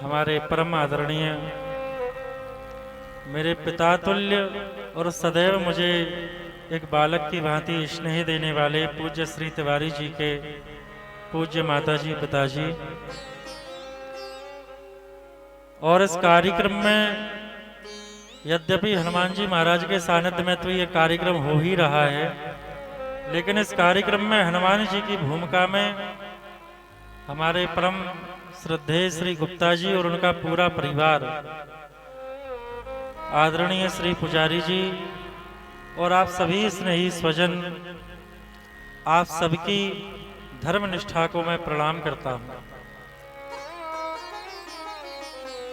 हमारे परम आदरणीय मेरे पिता तुल्य और सदैव मुझे एक बालक की भांति स्नेह देने वाले पूज्य श्री तिवारी जी के पूज्य माताजी पिताजी, और इस कार्यक्रम में यद्यपि हनुमान जी महाराज के सानिध्य में तो ये कार्यक्रम हो ही रहा है, लेकिन इस कार्यक्रम में हनुमान जी की भूमिका में हमारे परम श्रद्धेय श्री गुप्ता जी और उनका पूरा परिवार, आदरणीय श्री पुजारी जी और आप सभी स्नेही स्वजन, आप सबकी धर्म निष्ठा को मैं प्रणाम करता हूं।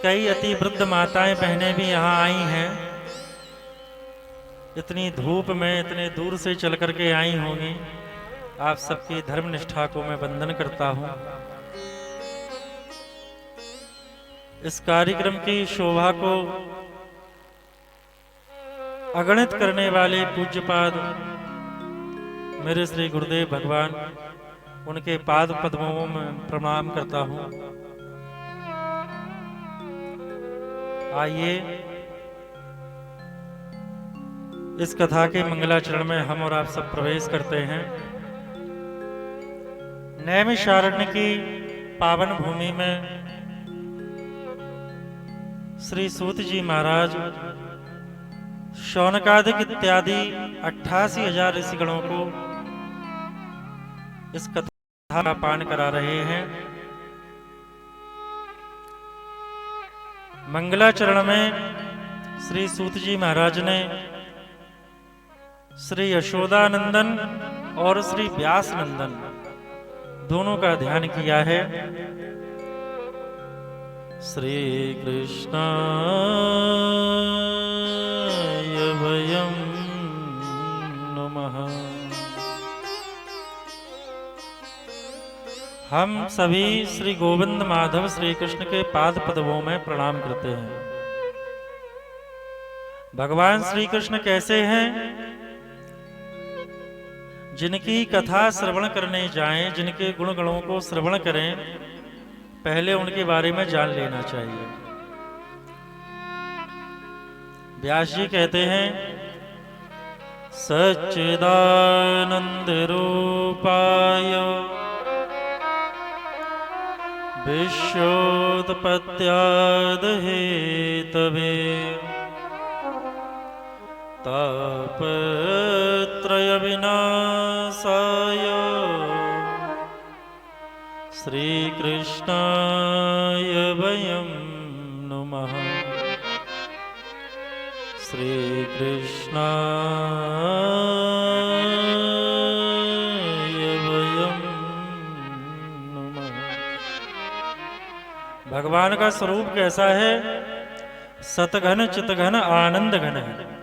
कई अति वृद्ध माताएं बहनें भी यहां आई हैं, इतनी धूप में इतने दूर से चल करके आई होंगी। आप सबकी धर्म निष्ठा को मैं वंदन करता हूं। इस कार्यक्रम की शोभा को अगणित करने वाले पूज्यपाद मेरे श्री गुरुदेव भगवान, उनके पाद पद्मों में प्रणाम करता हूं। आइए इस कथा के मंगलाचरण में हम और आप सब प्रवेश करते हैं। नैमिषारण्य की पावन भूमि में श्री सूत जी महाराज शौनकादिक इत्यादि 88,000 ऋषिगणों को इस कथा का पान करा रहे हैं। मंगलाचरण में श्री सूत जी महाराज ने श्री यशोदानंदन और श्री व्यास नंदन दोनों का ध्यान किया है। श्री कृष्णाय वयं नमः। हम सभी श्री गोविंद माधव श्री कृष्ण के पाद पद्मों में प्रणाम करते हैं। भगवान श्री कृष्ण कैसे हैं? जिनकी कथा श्रवण करने जाएं, जिनके गुण गणों को श्रवण करें, पहले उनके बारे में जान लेना चाहिए। व्यास जी कहते हैं, सच्चिदानंद रूपाय विश्वोत्पत्त्याद हेतवे तापत्रय विनाशाय श्री कृष्णाय वयं नमः। श्री कृष्णाय वयं नमः। भगवान का स्वरूप कैसा है? सतघन चितघन आनंद घन है।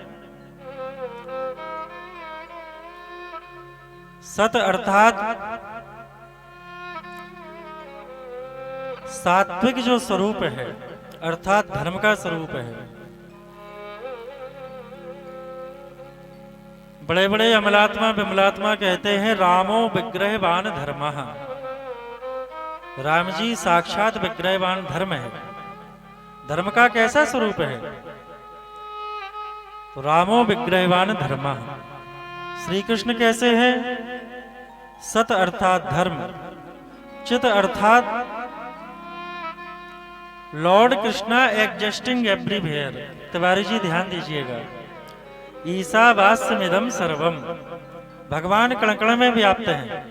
सत अर्थात सात्विक जो स्वरूप है, अर्थात धर्म का स्वरूप है। बड़े बड़े अमलात्मा विमलात्मा कहते हैं, रामो विग्रहवान धर्मः। राम जी साक्षात विग्रहवान धर्म है। धर्म का कैसा स्वरूप है? तो रामो विग्रहवान धर्मः। श्री कृष्ण कैसे हैं? सत अर्थात धर्म, चित अर्थात lord Krishna existing everywhere. Tiwari ji ध्यान दीजिएगा, ईशावास्यमिदं सर्वम। भगवान कण-कण में व्याप्त हैं।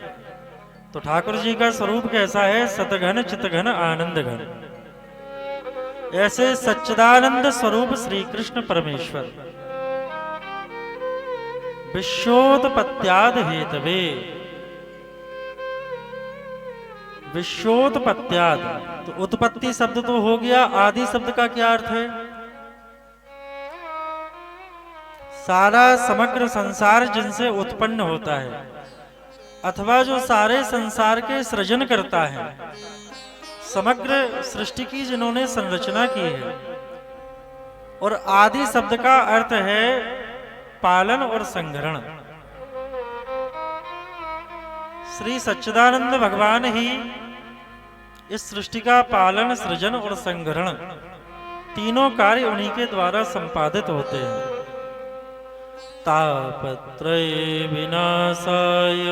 तो ठाकुर जी का स्वरूप कैसा है? सतघन चितघन आनंद घन। ऐसे सच्चिदानंद स्वरूप श्री कृष्ण परमेश्वर विश्वोत्पत्त्याद हेतवे। विश्वोत्पत्त्याद, तो उत्पत्ति शब्द तो हो गया, आदि शब्द का क्या अर्थ है? सारा समग्र संसार जिनसे उत्पन्न होता है, अथवा जो सारे संसार के सृजन करता है, समग्र सृष्टि की जिन्होंने संरचना की है। और आदि शब्द का अर्थ है पालन और संग्रहण। श्री सच्चिदानंद भगवान ही इस सृष्टि का पालन, सृजन और संग्रहण तीनों कार्य उन्हीं के द्वारा संपादित होते हैं। तापत्रय विनाशाय,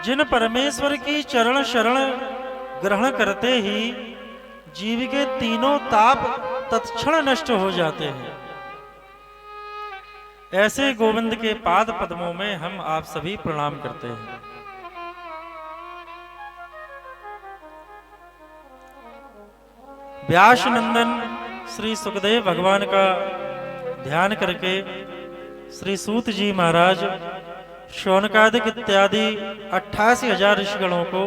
जिन परमेश्वर की चरण शरण ग्रहण करते ही जीव के तीनों ताप तत्क्षण नष्ट हो जाते हैं, ऐसे गोविंद के पाद पद्मों में हम आप सभी प्रणाम करते हैं। व्यास नंदन श्री सुखदेव भगवान का ध्यान करके श्री सूत जी महाराज शौनकादिक इत्यादि 88,000 ऋषिगणों को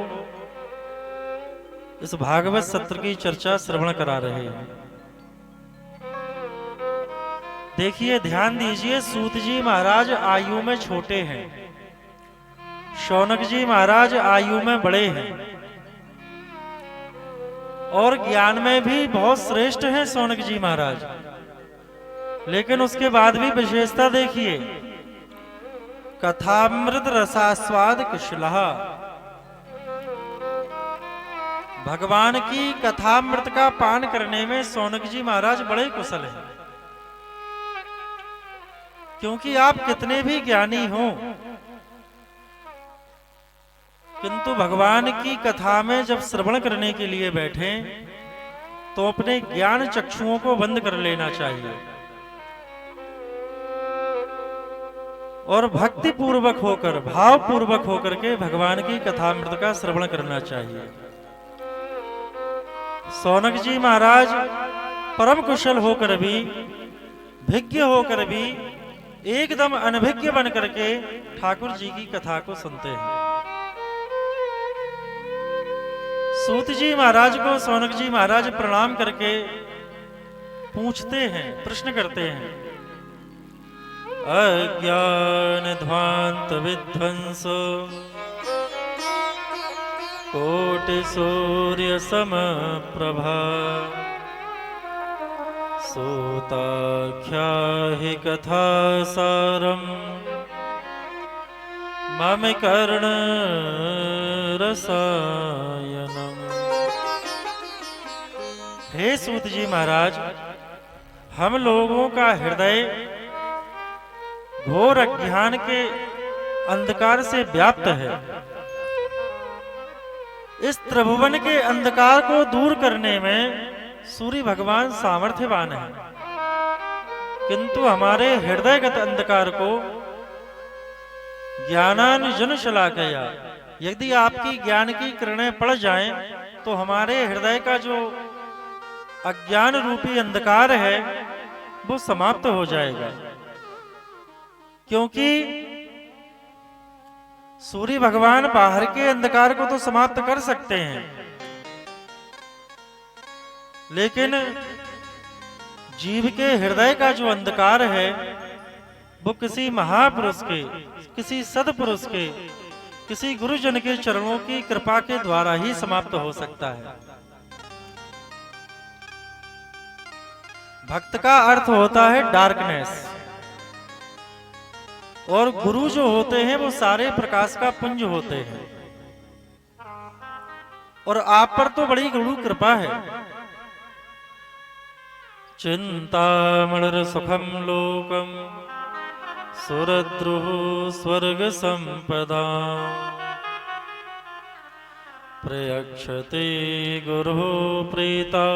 इस भागवत सत्र की चर्चा श्रवण करा रहे हैं। देखिए, ध्यान दीजिए, सूत जी महाराज आयु में छोटे हैं, शौनक जी महाराज आयु में बड़े हैं और ज्ञान में भी बहुत श्रेष्ठ हैं शौनक जी महाराज। लेकिन उसके बाद भी विशेषता देखिए, कथामृत रसास्वाद कुशलः, भगवान की कथामृत का पान करने में शौनक जी महाराज बड़े कुशल हैं। क्योंकि आप कितने भी ज्ञानी हों, किंतु भगवान की कथा में जब श्रवण करने के लिए बैठे तो अपने ज्ञान चक्षुओं को बंद कर लेना चाहिए और भक्ति पूर्वक होकर, भाव पूर्वक होकर के भगवान की कथामृत का श्रवण करना चाहिए। शौनक जी महाराज परम कुशल होकर भी, भिज्ञ होकर भी एकदम अनभिज्ञ बन करके ठाकुर जी की कथा को सुनते हैं। सूत जी महाराज को शौनक जी महाराज प्रणाम करके पूछते हैं, प्रश्न करते हैं, अज्ञान ध्वांत विध्वंस कोटि सूर्य समप्रभा सूताख्या हि कथा सारम मम कर्ण रसायनम। हे सूत जी महाराज, हम लोगों का हृदय घोर अज्ञान के अंधकार से व्याप्त है। इस त्रिभुवन के अंधकार को दूर करने में सूर्य भगवान सामर्थ्यवान है, किंतु हमारे हृदयगत अंधकार को ज्ञानानुजन शलाकया, यदि आपकी ज्ञान की किरणें पड़ जाएं तो हमारे हृदय का जो अज्ञान रूपी अंधकार है वो समाप्त हो जाएगा। क्योंकि सूर्य भगवान बाहर के अंधकार को तो समाप्त कर सकते हैं, लेकिन जीव के हृदय का जो अंधकार है वो किसी महापुरुष के, किसी सदपुरुष के, किसी गुरुजन के चरणों की कृपा के द्वारा ही समाप्त हो सकता है। भक्त का अर्थ होता है डार्कनेस, और गुरु जो होते हैं वो सारे प्रकाश का पुंज होते हैं। और आप पर तो बड़ी गुरु कृपा है। चिंतामणिर सुखम लोकम सुरद्रुः स्वर्ग संपदा प्रयक्षते गुरु प्रीता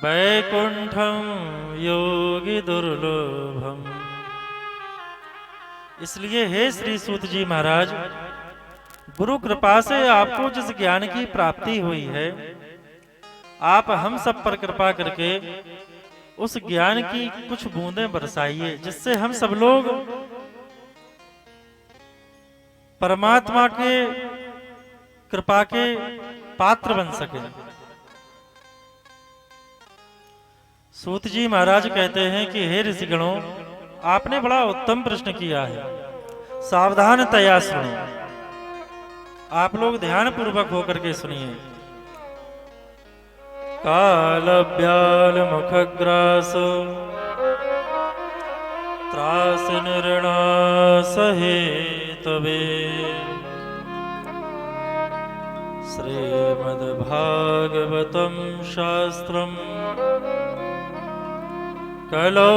वैकुंठम योगी दुर्लभम। इसलिए हे श्री सूत जी महाराज, गुरु कृपा से आपको जिस ज्ञान की प्राप्ति हुई है, आप हम सब पर कृपा करके उस ज्ञान की कुछ बूंदें बरसाइए, जिससे हम सब लोग परमात्मा के कृपा के पात्र बन सके। सूत जी महाराज कहते हैं कि हे ऋषिगणों, आपने बड़ा उत्तम प्रश्न किया है, सावधानतया सुनो। आप लोग ध्यान पूर्वक होकर के सुनिए। काल ब्याल मुखग्रास त्रास निर्णा सहे तबे श्रीमद्भागवतं शास्त्रम् कलौ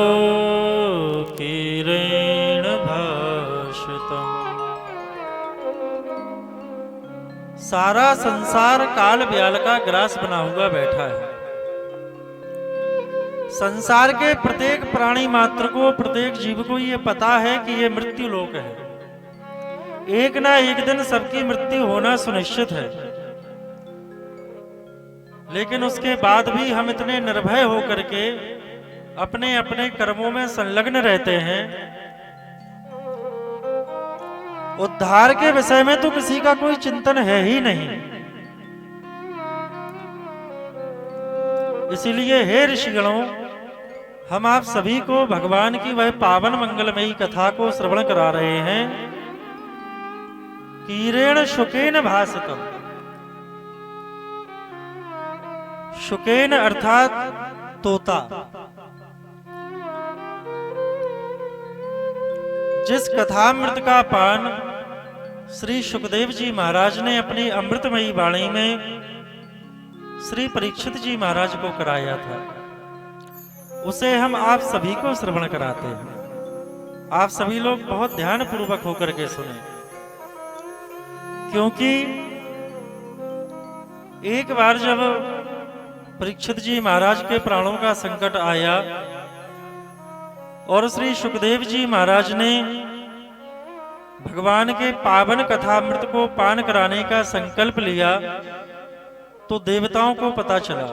कीरेण भाषितम्। सारा संसार काल ब्याल का ग्रास बना हुआ बैठा है। संसार के प्रत्येक प्राणी मात्र को, प्रत्येक जीव को ये पता है कि ये मृत्यु लोक है। एक ना एक दिन सबकी मृत्यु होना सुनिश्चित है, लेकिन उसके बाद भी हम इतने निर्भय होकर के अपने अपने कर्मों में संलग्न रहते हैं। उद्धार के विषय में तो किसी का कोई चिंतन है ही नहीं। इसीलिए हे ऋषिगणों, हम आप सभी को भगवान की वह पावन मंगलमयी कथा को श्रवण करा रहे हैं। कीरेण शुकेन भासितम्। शुकेन अर्थात तोता। जिस कथामृत का पान श्री सुखदेव जी महाराज ने अपनी अमृतमयी वाणी में श्री परीक्षित जी महाराज को कराया था, उसे हम आप सभी को श्रवण कराते हैं। आप सभी लोग बहुत ध्यान पूर्वक होकर के सुने, क्योंकि एक बार जब परीक्षित जी महाराज के प्राणों का संकट आया और श्री सुखदेव जी महाराज ने भगवान के पावन कथामृत को पान कराने का संकल्प लिया, तो देवताओं को पता चला।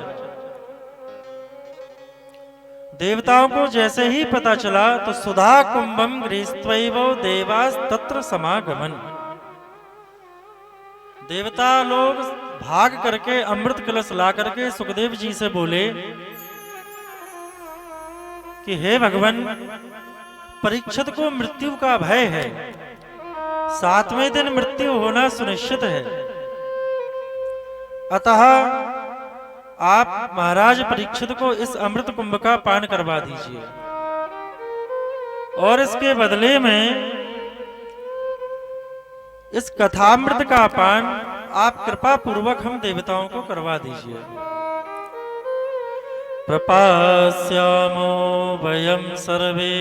देवताओं को जैसे ही पता चला तो सुधा कुंभम गृहीत्वैव देवास तत्र समागमन। देवता लोग भाग करके अमृत कलश ला करके सुखदेव जी से बोले कि हे भगवान, परीक्षित को मृत्यु का भय है, 7वें दिन मृत्यु होना सुनिश्चित है, अतः आप महाराज परीक्षित को इस अमृत कुंभ का पान करवा दीजिए, और इसके बदले में इस कथामृत का पान आप कृपा पूर्वक हम देवताओं को करवा दीजिए। प्रपास्यामो वयं सर्वे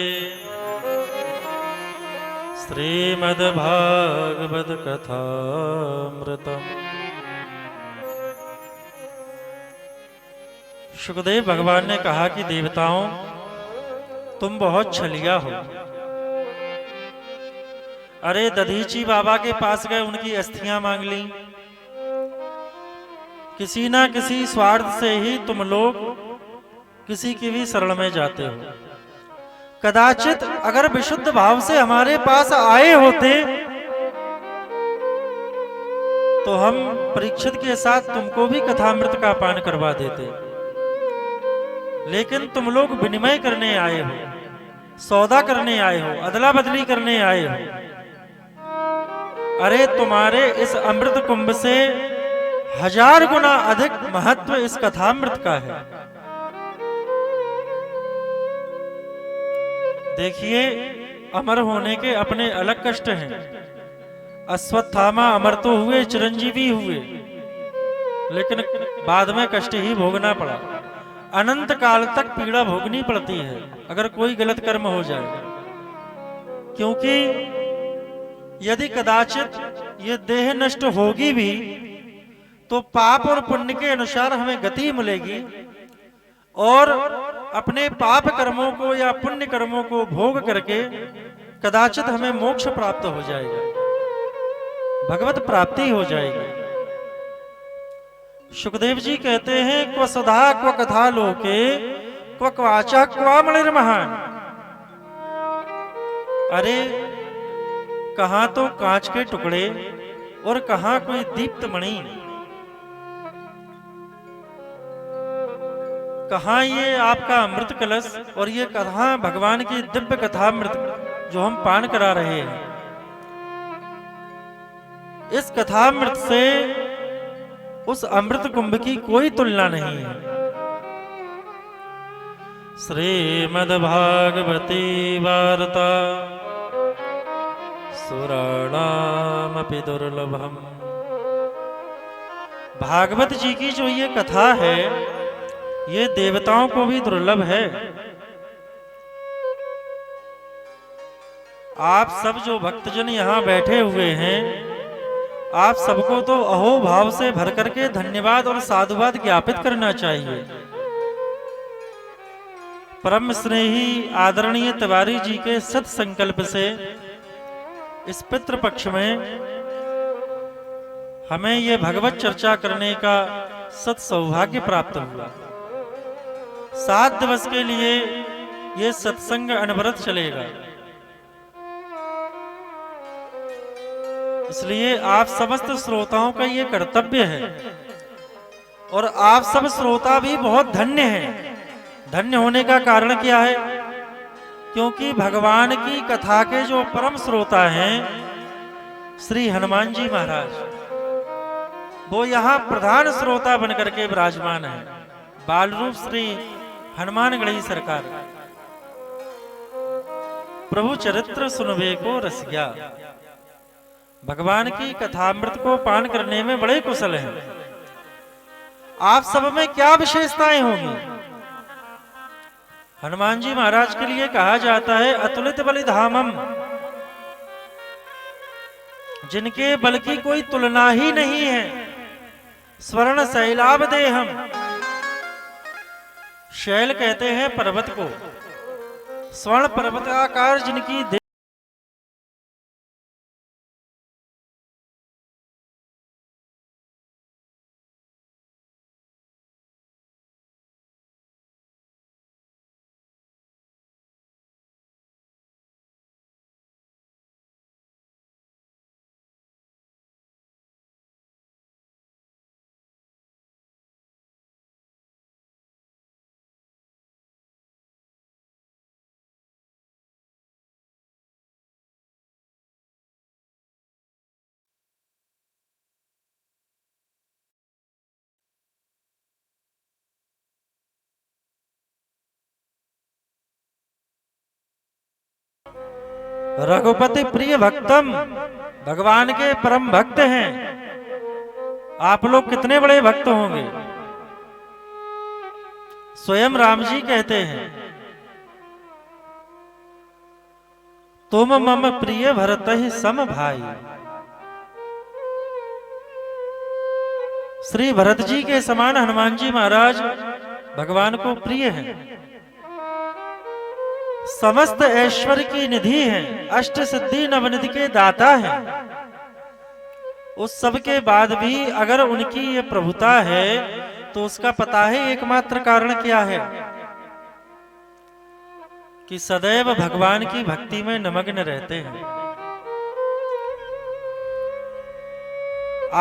श्रीमद्भागवत कथामृतम्। सुखदेव भगवान ने कहा कि देवताओं, तुम बहुत छलिया हो। अरे दधीची बाबा के पास गए, उनकी अस्थियां मांग ली। किसी ना किसी स्वार्थ से ही तुम लोग किसी की भी शरण में जाते हो। कदाचित अगर विशुद्ध भाव से हमारे पास आए होते तो हम परीक्षित के साथ तुमको भी कथामृत का पान करवा देते, लेकिन तुम लोग विनिमय करने आए हो, सौदा करने आए हो, अदला बदली करने आए हो। अरे तुम्हारे इस अमृत कुंभ से 1000 गुना अधिक महत्व इस कथामृत का है। देखिए, अमर होने के अपने अलग कष्ट हैं। अश्वत्थामा अमर तो हुए, चिरंजीवी हुए, लेकिन बाद में कष्ट ही भोगना पड़ा। अनंत काल तक पीड़ा भोगनी पड़ती है अगर कोई गलत कर्म हो जाए, क्योंकि यदि कदाचित ये देह नष्ट होगी भी तो पाप और पुण्य के अनुसार हमें गति मिलेगी, और अपने पाप कर्मों को या पुण्य कर्मों को भोग करके कदाचित हमें मोक्ष प्राप्त हो जाएगा, भगवत प्राप्ति हो जाएगी। सुखदेव जी कहते हैं, क्व सुधा क्व कथा लोके क्व क्वाचा क्वा मणिर्महान। अरे कहां तो कांच के टुकड़े और कहां कोई दीप्त मणि, कहां ये आपका अमृत कलश, और ये कहां भगवान की दिव्य कथामृत जो हम पान करा रहे हैं। इस कथामृत से उस अमृत कुंभ की कोई तुलना नहीं है। श्रीमद्भागवती वार्ता सुराणामपि दुर्लभम् भागवत जी की जो ये कथा है ये देवताओं को भी दुर्लभ है। आप सब जो भक्तजन यहाँ बैठे हुए हैं, आप सबको तो अहोभाव से भर करके धन्यवाद और साधुवाद ज्ञापित करना चाहिए। परम स्नेही आदरणीय तिवारी जी के सत संकल्प से इस पितृ पक्ष में हमें ये भगवत चर्चा करने का सत सौभाग्य प्राप्त हुआ। 7 दिवस के लिए ये सत्संग अनवरत चलेगा। इसलिए आप समस्त श्रोताओं का ये कर्तव्य है और आप सब श्रोता भी बहुत धन्य हैं। धन्य होने का कारण क्या है? क्योंकि भगवान की कथा के जो परम श्रोता हैं श्री हनुमान जी महाराज, वो यहाँ प्रधान श्रोता बनकर के विराजमान है। बाल रूप श्री हनुमान गढ़ी सरकार, प्रभु चरित्र सुनवे को रस गया। भगवान की कथामृत को पान करने में बड़े कुशल हैं। आप सब में क्या विशेषताएं होंगी? हनुमान जी महाराज के लिए कहा जाता है अतुलित बलिधामम, जिनके बल की कोई तुलना ही नहीं है। स्वर्ण शैलाभ देहम, शैल कहते हैं पर्वत को, स्वर्ण पर्वत आकार जिनकी देह, रघुपति प्रिय भक्तम, भगवान के परम भक्त हैं। आप लोग कितने बड़े भक्त होंगे? स्वयं राम जी कहते हैं तुम मम प्रिय भरत ही सम भाई। श्री भरत जी के समान हनुमान जी महाराज भगवान को प्रिय हैं। समस्त ऐश्वर्य की निधि हैं, अष्ट सिद्धि नवनिधि के दाता हैं। उस सब के बाद भी अगर उनकी ये प्रभुता है तो उसका पता है एकमात्र कारण क्या है? कि सदैव भगवान की भक्ति में निमग्न रहते हैं।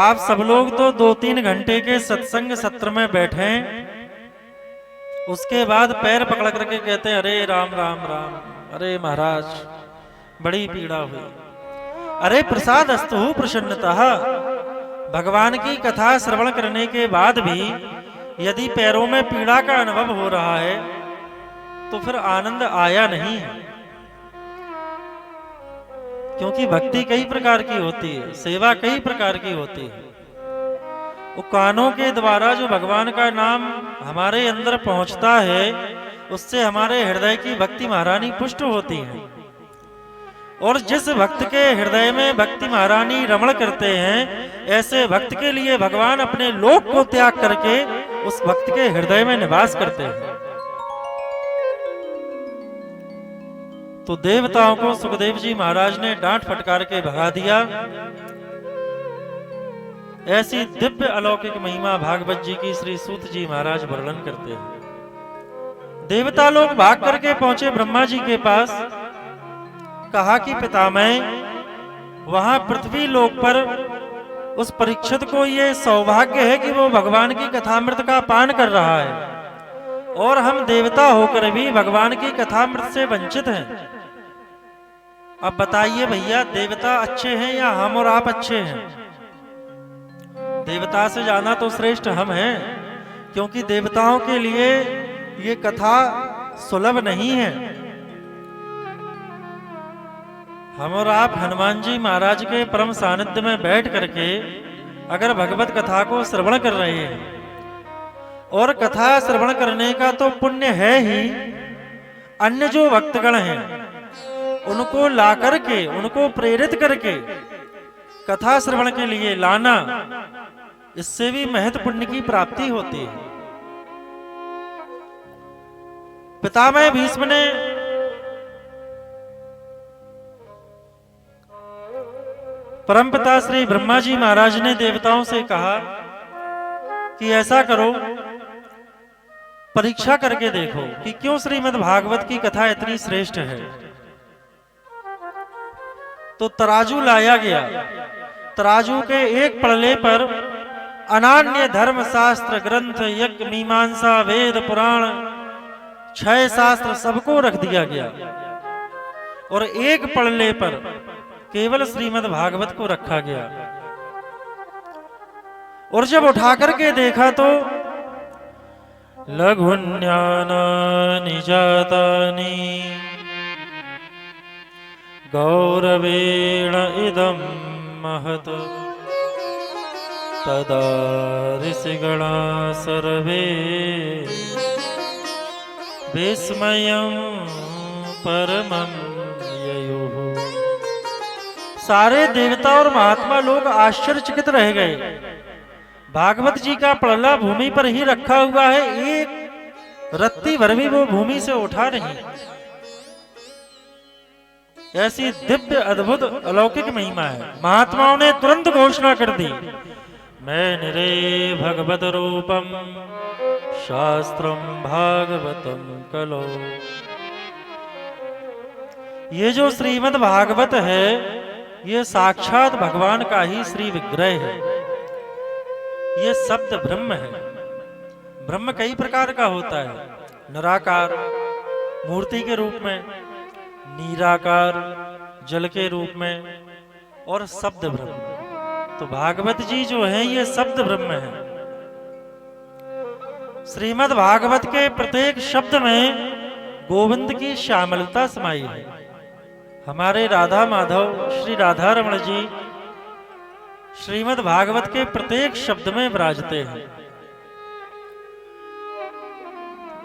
आप सब लोग तो 2-3 घंटे के सत्संग सत्र में बैठे, उसके बाद पैर पकड़ करके कहते हैं अरे राम राम राम, अरे महाराज बड़ी पीड़ा हुई। अरे प्रसाद अस्तु प्रसन्नतः, भगवान की कथा श्रवण करने के बाद भी यदि पैरों में पीड़ा का अनुभव हो रहा है तो फिर आनंद आया नहीं है। क्योंकि भक्ति कई प्रकार की होती है, सेवा कई प्रकार की होती है। वो कानों के द्वारा जो भगवान का नाम हमारे अंदर पहुंचता है उससे हमारे हृदय की भक्ति महारानी पुष्ट होती है। और जिस भक्त के हृदय में भक्ति महारानी रमण करते हैं, ऐसे भक्त के लिए भगवान अपने लोक को त्याग करके उस भक्त के हृदय में निवास करते हैं। तो देवताओं को सुखदेव जी महाराज ने डांट फटकार के भगा दिया। ऐसी दिव्य अलौकिक महिमा भागवत जी की श्री सूत जी महाराज वर्णन करते हैं। देवता लोग भाग करके पहुंचे ब्रह्मा जी के पास, कहा कि पितामह, वहां पृथ्वी लोक पर उस परीक्षित को ये सौभाग्य है कि वो भगवान की कथामृत का पान कर रहा है और हम देवता होकर भी भगवान की कथामृत से वंचित हैं। अब बताइए भैया, देवता अच्छे हैं या हम और आप अच्छे हैं? देवता से ज्यादा तो श्रेष्ठ हम हैं, क्योंकि देवताओं के लिए ये कथा सुलभ नहीं है। हम और आप हनुमान जी महाराज के परम सानिध्य में बैठ करके अगर भगवत कथा को श्रवण कर रहे हैं, और कथा श्रवण करने का तो पुण्य है ही, अन्य जो भक्तगण हैं उनको ला करके, उनको प्रेरित करके कथा श्रवण के लिए लाना, इससे भी महत पुण्य की प्राप्ति होती है। पितामह भीष्म ने परमपिता श्री ब्रह्मा जी महाराज ने देवताओं से कहा कि ऐसा करो, परीक्षा करके देखो कि क्यों श्रीमद् भागवत की कथा इतनी श्रेष्ठ है। तो तराजू लाया गया। तराजू के एक पड़ले पर अनान्य धर्म शास्त्र ग्रंथ, यज्ञ, मीमांसा, वेद, पुराण, 6 शास्त्र सबको रख दिया गया, और एक पड़ले पर केवल श्रीमद् भागवत को रखा गया। और जब उठा करके देखा तो लघुन्यानानि जातानि गौरवेण इदं महत् तदा ऋषिगणा सर्वे विस्मयं परमं ययुः। सारे देवता और महात्मा लोग आश्चर्यचकित रह गए। भागवत जी का पड़ला भूमि पर ही रखा हुआ है, एक रत्ती भर भी वो भूमि से उठा नहीं। ऐसी दिव्य अद्भुत अलौकिक महिमा है। महात्माओं ने तुरंत घोषणा कर दी, मैं निरे भगवत रूपम शास्त्रम भागवतम कलो। ये जो श्रीमद् भागवत है, ये साक्षात भगवान का ही श्री विग्रह है। ये शब्द ब्रह्म है। ब्रह्म कई प्रकार का होता है, निराकार मूर्ति के रूप में, निराकार जल के रूप में, और शब्द ब्रह्म। तो भागवत जी जो है ये शब्द ब्रह्म है। श्रीमद् भागवत के प्रत्येक शब्द में गोविंद की श्यामलता समाई है। हमारे राधा माधव श्री राधा रमण जी श्रीमद् भागवत के प्रत्येक शब्द में विराजते हैं।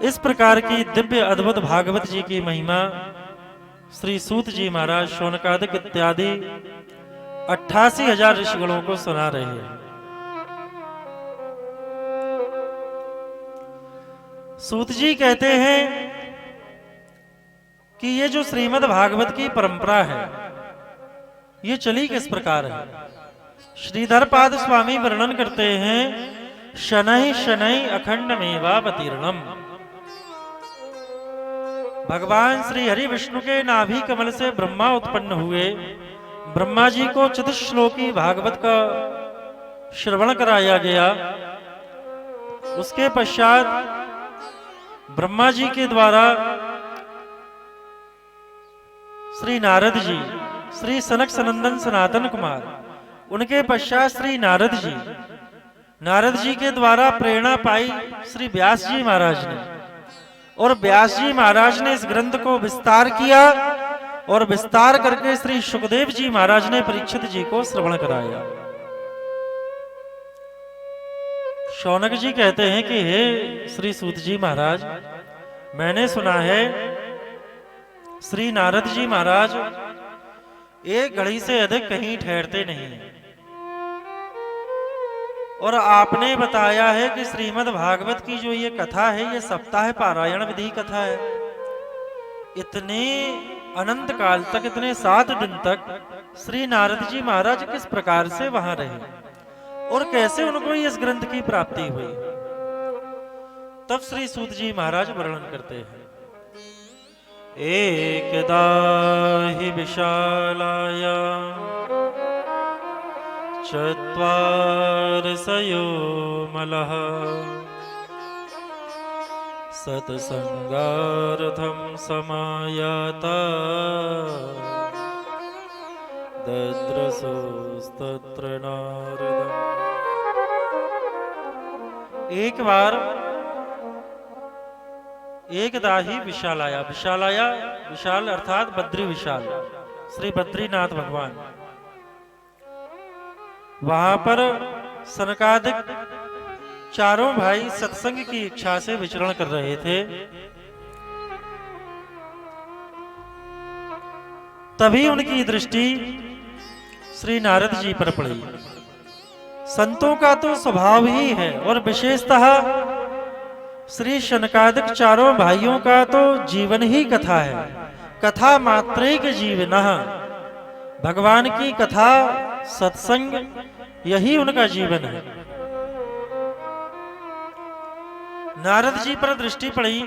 इस प्रकार की दिव्य अद्भुत भागवत जी की महिमा श्री सूत जी महाराज शौनकादिक इत्यादि 88,000 ऋषिगणों को सुना रहे हैं। सूत जी कहते हैं कि ये जो श्रीमद् भागवत की परंपरा है, ये चली किस प्रकार है। श्रीधर पाद स्वामी वर्णन करते हैं, शनै शनै अखंड मेवावतीर्णम। भगवान श्री हरि विष्णु के नाभि कमल से ब्रह्मा उत्पन्न हुए। ब्रह्मा जी को चतुश्लोकी भागवत का श्रवण कराया गया। उसके पश्चात ब्रह्मा जी के द्वारा श्री नारद जी, श्री सनक सनंदन सनातन कुमार, उनके पश्चात श्री नारद जी के द्वारा प्रेरणा पाई श्री व्यास जी महाराज ने, और व्यास जी महाराज ने इस ग्रंथ को विस्तार किया, और विस्तार करके श्री सुखदेव जी महाराज ने परीक्षित जी को श्रवण कराया। शौनक जी कहते हैं कि हे श्री सूत जी महाराज, मैंने सुना है श्री नारद जी महाराज एक घड़ी से अधिक कहीं ठहरते नहीं, और आपने बताया है कि श्रीमद् भागवत की जो ये कथा है, ये सप्ताह पारायण विधि कथा है। इतने अनंत काल तक, इतने 7 दिन तक श्री नारद जी महाराज किस प्रकार से वहां रहे और कैसे उनको इस ग्रंथ की प्राप्ति हुई। तब श्री सूत जी महाराज वर्णन करते हैं, एकदा हि विशालाया चत्वारसयो मलः सत्संगार्थं समायाता दद्रसोस्तत्र नारदम्। एक बार एकदा ही विशालाया, विशाल अर्थात बद्री विशाल, श्री बद्रीनाथ भगवान, वहां पर सनकादिक चारों भाई सत्संग की इच्छा से विचरण कर रहे थे। तभी उनकी दृष्टि श्री नारद जी पर पड़ी। संतों का तो स्वभाव ही है, और विशेषतः श्री शनकादिक चारों भाइयों का तो जीवन ही कथा है। कथा मात्रैक जीवनः, भगवान की कथा सत्संग यही उनका जीवन है। नारद जी पर दृष्टि पड़ी।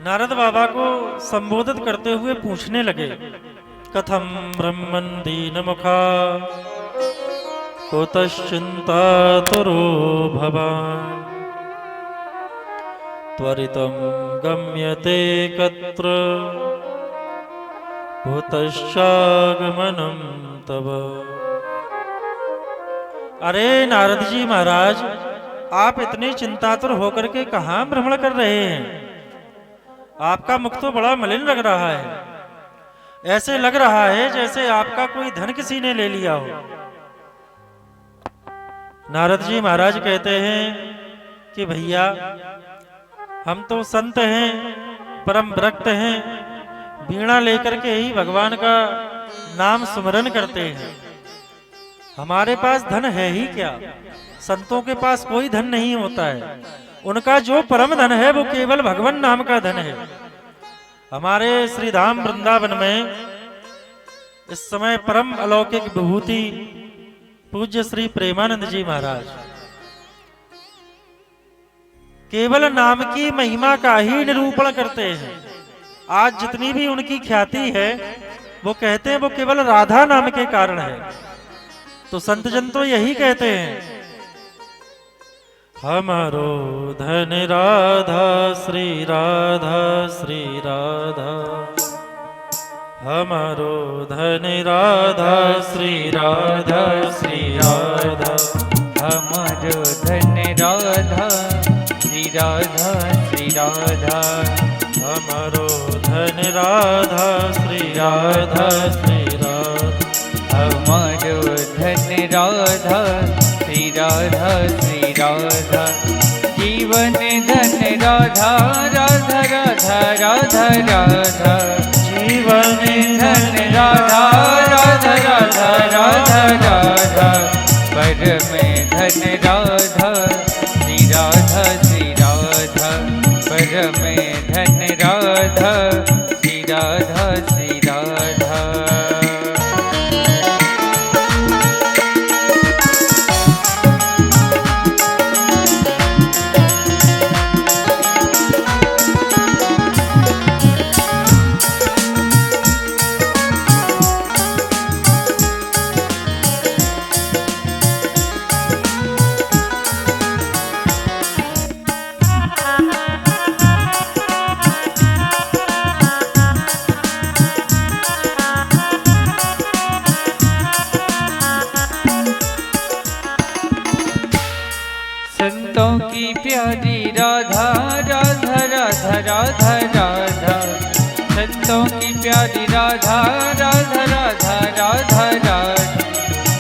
नारद बाबा को संबोधित करते हुए पूछने लगे, कथम ब्रह्मन् दीनमुखा कुतश्चिन्तातुरो भवान् त्वरितं गम्यते कत्र कुतश्चागमनं तव। अरे नारद जी महाराज, आप इतने चिंतातुर होकर के कहाँ भ्रमण कर रहे हैं? आपका मुख तो बड़ा मलिन लग रहा है। ऐसे लग रहा है जैसे आपका कोई धन किसी ने ले लिया हो। नारद जी महाराज कहते हैं कि भैया, हम तो संत हैं, परम भक्त हैं, वीणा लेकर के ही भगवान का नाम सुमरन करते हैं। हमारे पास धन है ही क्या? संतों के पास कोई धन नहीं होता है। उनका जो परम धन है वो केवल भगवान नाम का धन है। हमारे श्री धाम वृंदावन में इस समय परम अलौकिक विभूति पूज्य श्री प्रेमानंद जी महाराज केवल नाम की महिमा का ही निरूपण करते हैं। आज जितनी भी उनकी ख्याति है वो कहते हैं वो केवल राधा नाम के कारण है। तो संत जन तो यही कहते हैं, हमारो धन राधा श्री राधा श्री राधा, हमारो धन राधा श्री राधा श्री राधा, हमारो धन राधा श्री राधा श्री राधा, हमारो धन राधा श्री राधा श्री राधा, हमारो धन राधा श्री राधा श्री राधा, जीवन धन राधा राधा राधा राधा राधा, जीवन धन राधा राधा राधा राधा राधा, पर में धन राधा श्री राधा श्री राधा, पर में धन राधा श्री राधा श्री राधा। संतों की प्यारी राधा राधा राधा राधा राधा, संतों की प्यारी राधा राधा राधा राधा राधा,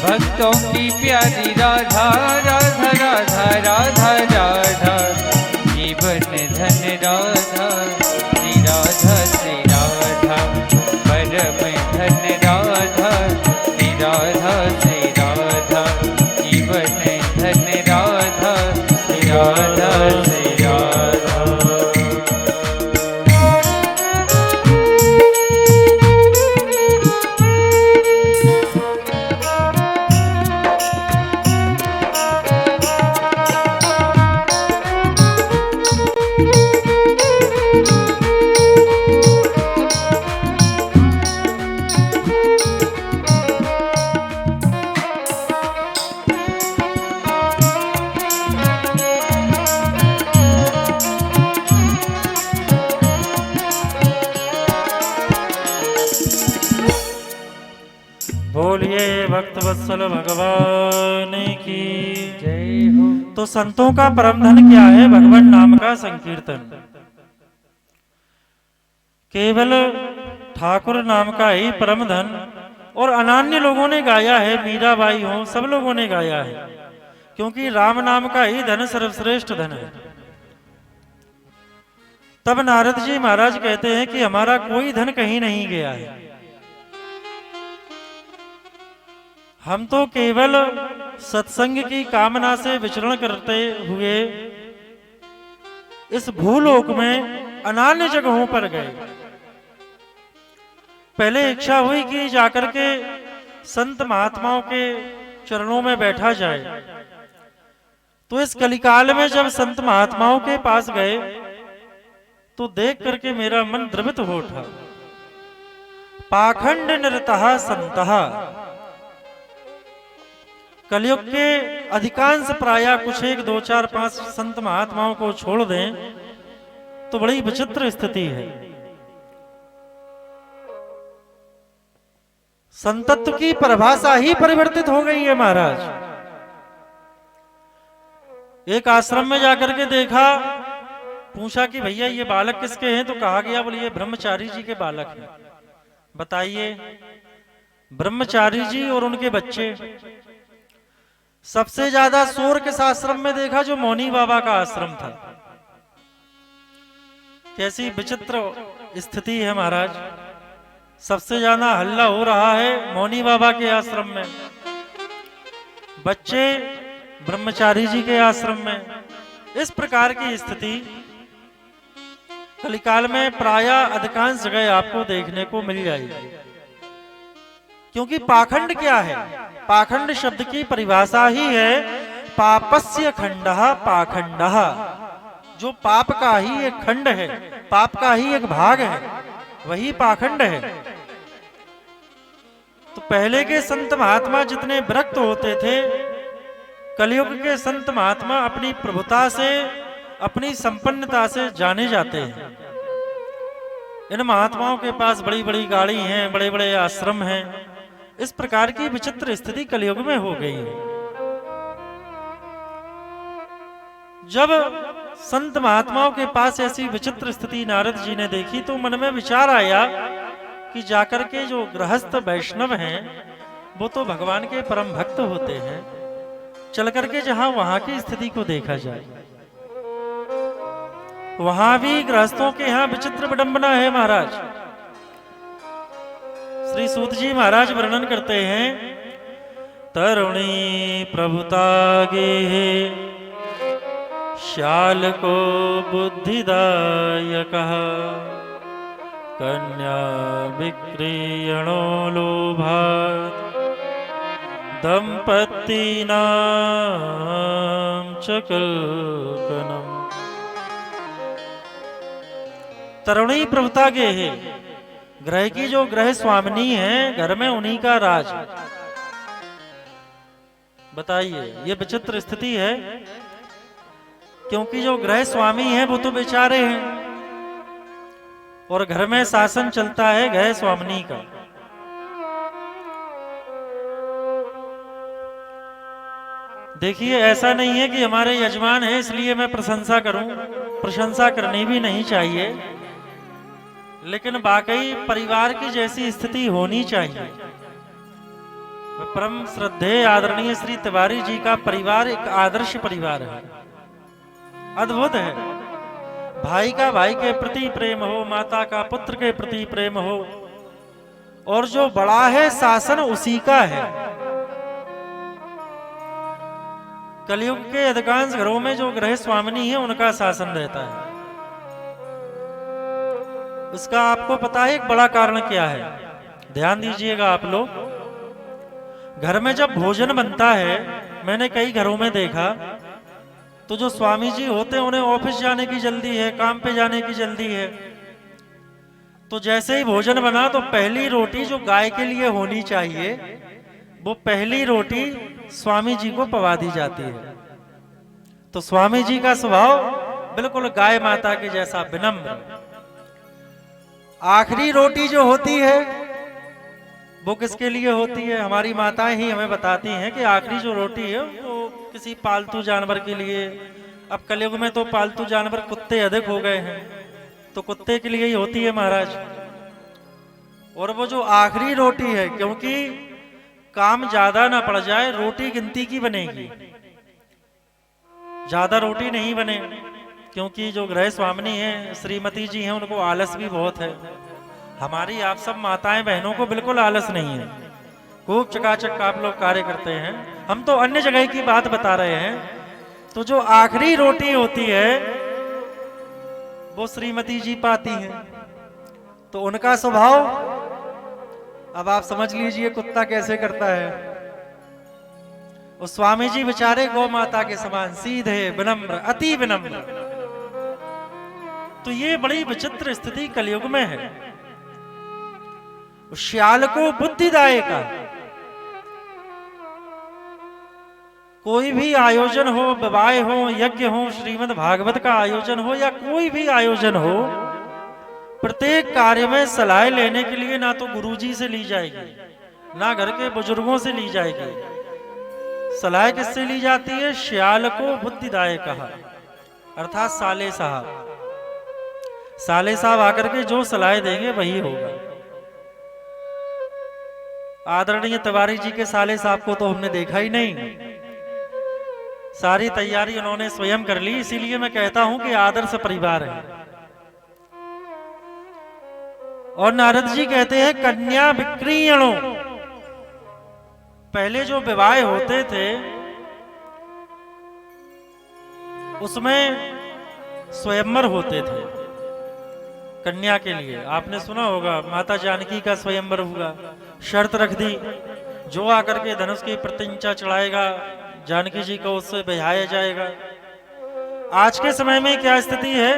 भक्तों की प्यारी राधा राधा राधा राधा राधा, जीवन धन राधा श्री राधा श्री राधा, परम धन राधा श्री राधा श्री राधा, जीवन धन राधा श्री राधा श्री राधा। बोलिए भक्त वत्सल भगवान की जय हो। तो संतों का परम धन क्या है? भगवान नाम का संकीर्तन। केवल ठाकुर नाम का ही परम धन। और अनान्य लोगों ने गाया है, मीराबाई हो, सब लोगों ने गाया है क्योंकि राम नाम का ही धन सर्वश्रेष्ठ धन है। तब नारद जी महाराज कहते हैं कि हमारा कोई धन कहीं नहीं गया है, हम तो केवल सत्संग की कामना से विचरण करते हुए इस भूलोक में अनान्य जगहों पर गए। पहले इच्छा हुई कि जाकर के संत महात्माओं के चरणों में बैठा जाए। तो इस कलिकाल में जब संत महात्माओं के पास गए तो देख करके मेरा मन द्रवित हो उठा। पाखंड निरतः संतः, कलयुग के अधिकांश प्राय कुछ 1, 2, 4, 5 संत महात्माओं को छोड़ दें तो बड़ी विचित्र स्थिति है। संतत्व की परिभाषा ही परिवर्तित हो गई है महाराज। एक आश्रम में जाकर के देखा, पूछा कि भैया ये बालक किसके हैं, तो कहा गया बोले ये ब्रह्मचारी जी के बालक हैं। बताइए, ब्रह्मचारी जी और उनके बच्चे। सबसे ज्यादा शोर किस आश्रम में देखा? जो मौनी बाबा का आश्रम था। कैसी विचित्र स्थिति है महाराज। सबसे ज्यादा हल्ला हो रहा है मौनी बाबा के आश्रम में, बच्चे ब्रह्मचारी जी के आश्रम में। इस प्रकार की स्थिति कलिकाल में प्राय अधिकांश जगह आपको देखने को मिल जाएगी। क्योंकि पाखंड क्या है? पाखंड शब्द की परिभाषा ही है पापस्य खंडः पाखंडः। जो पाप का ही एक खंड है, पाप का ही एक भाग है, वही पाखंड है। तो पहले के संत महात्मा जितने विरक्त होते थे, कलयुग के संत महात्मा अपनी प्रभुता से, अपनी संपन्नता से जाने जाते हैं। इन महात्माओं के पास बड़ी बड़ी गाड़ी हैं, बड़े बड़े आश्रम हैं। इस प्रकार की विचित्र स्थिति कलयुग में हो गई है। जब संत महात्माओं के पास ऐसी विचित्र स्थिति नारद जी ने देखी तो मन में विचार आया कि जाकर के जो गृहस्थ वैष्णव हैं वो तो भगवान के परम भक्त होते हैं, चल करके जहां वहां की स्थिति को देखा जाए। वहां भी गृहस्थों के यहां विचित्र विडंबना है महाराज। श्री सूत जी महाराज वर्णन करते हैं, तरुणी प्रभुतागे श्याल को बुद्धिदायकः कन्या विक्रियणो लोभात् दंपतीनां च कल्पनम्। तरुणी प्रभुता के है, ग्रह की जो ग्रह स्वामिनी है, घर में उन्हीं का राज। बताइए, ये विचित्र स्थिति है। क्योंकि जो ग्रह स्वामी है वो तो बेचारे हैं और घर में शासन चलता है ग्रह स्वामिनी का। देखिए, ऐसा नहीं है कि हमारे यजमान है इसलिए मैं प्रशंसा करूं, प्रशंसा करनी भी नहीं चाहिए, लेकिन वाकई परिवार की जैसी स्थिति होनी चाहिए। परम श्रद्धेय आदरणीय श्री तिवारी जी का परिवार एक आदर्श परिवार है, अद्भुत है। भाई का भाई के प्रति प्रेम हो, माता का पुत्र के प्रति प्रेम हो, और जो बड़ा है शासन उसी का है। कलयुग के अधिकांश घरों में जो ग्रह स्वामिनी है उनका शासन रहता है। इसका आपको पता है एक बड़ा कारण क्या है? ध्यान दीजिएगा आप लोग। घर में जब भोजन बनता है, मैंने कई घरों में देखा, तो जो स्वामी जी होते हैं उन्हें ऑफिस जाने की जल्दी है, काम पे जाने की जल्दी है। तो जैसे ही भोजन बना तो पहली रोटी जो गाय के लिए होनी चाहिए, वो पहली रोटी स्वामी जी को पवा दी जाती है। तो स्वामी जी का स्वभाव बिल्कुल गाय माता के जैसा विनम्र। आखिरी रोटी जो होती है वो किसके लिए होती है? हमारी माताएं ही हमें बताती हैं कि आखिरी जो रोटी है वो किसी पालतू जानवर के लिए। अब कलयुग में तो पालतू जानवर कुत्ते अधिक हो गए हैं, तो कुत्ते के लिए ही होती है महाराज। और वो जो आखिरी रोटी है, क्योंकि काम ज्यादा ना पड़ जाए, रोटी गिनती की बनेगी। ज़्यादा रोटी नहीं बने, क्योंकि जो गृह स्वामिनी हैं, श्रीमती जी हैं, उनको आलस भी बहुत है। हमारी आप सब माताएं बहनों को बिल्कुल आलस नहीं है, खूब चकाचक आप लोग कार्य करते हैं। हम तो अन्य जगह की बात बता रहे हैं। तो जो आखिरी रोटी होती है वो श्रीमती जी पाती हैं। तो उनका स्वभाव अब आप समझ लीजिए कुत्ता कैसे करता है। उस स्वामी जी बेचारे गौ माता के समान सीधे, विनम्र, अति विनम्र। तो ये बड़ी विचित्र स्थिति कलयुग में है। उस श्याल को बुद्धिदायिका, कोई भी आयोजन हो, विवाह हो, यज्ञ हो, श्रीमद् भागवत का आयोजन हो या कोई भी आयोजन हो, प्रत्येक कार्य में सलाह लेने के लिए ना तो गुरुजी से ली जाएगी, ना घर के बुजुर्गों से ली जाएगी। सलाह किससे ली जाती है? श्याल को बुद्धिदायक कहा, अर्थात साले साहब। साले साहब आकर के जो सलाह देंगे वही होगा। आदरणीय तिवारी जी के साले साहब को तो हमने देखा ही नहीं। सारी तैयारी उन्होंने स्वयं कर ली, इसीलिए मैं कहता हूं कि आदर्श परिवार है। और नारद जी कहते हैं कन्या विक्रीयणों, पहले जो विवाह होते थे उसमें स्वयंवर होते थे कन्या के लिए। आपने सुना होगा माता जानकी का स्वयंवर हुआ, शर्त रख दी जो आकर के धनुष की प्रतिंचा चढ़ाएगा जानकी जी को उससे बहाया जाएगा। आज के समय में क्या स्थिति है?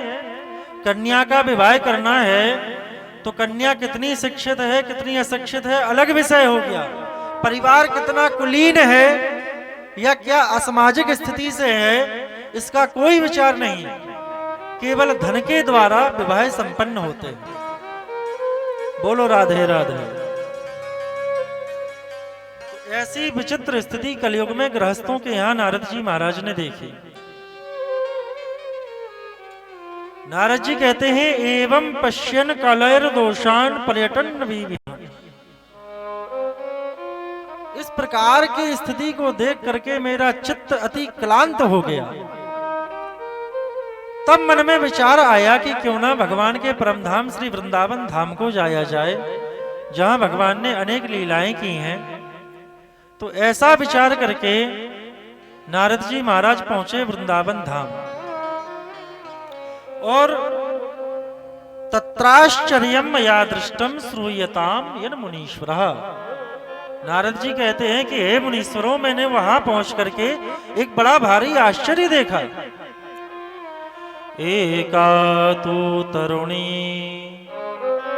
कन्या का विवाह करना है तो कन्या कितनी शिक्षित है कितनी अशिक्षित है अलग विषय हो गया, परिवार कितना कुलीन है या क्या असामाजिक स्थिति से है इसका कोई विचार नहीं। केवल धन के द्वारा विवाह संपन्न होते हैं। बोलो राधे राधे। तो ऐसी विचित्र स्थिति कलयुग में गृहस्थों के यहां नारद जी महाराज ने देखी। नारद जी कहते हैं एवं पश्यन कलैर दोषान पर्यटन विविध। इस प्रकार की स्थिति को देख करके मेरा चित्त अति क्लांत हो गया। तब मन में विचार आया कि क्यों ना भगवान के परम धाम श्री वृंदावन धाम को जाया जाए, जहां भगवान ने अनेक लीलाएं की हैं। तो ऐसा विचार करके नारद जी महाराज पहुंचे वृंदावन धाम। और तत्राश्चर्यम मया दृष्टम श्रूयताम यन मुनीश्वरः। नारद जी कहते हैं कि हे मुनीश्वरों, मैंने वहां पहुंच करके एक बड़ा भारी आश्चर्य देखा। एका तु तरुणी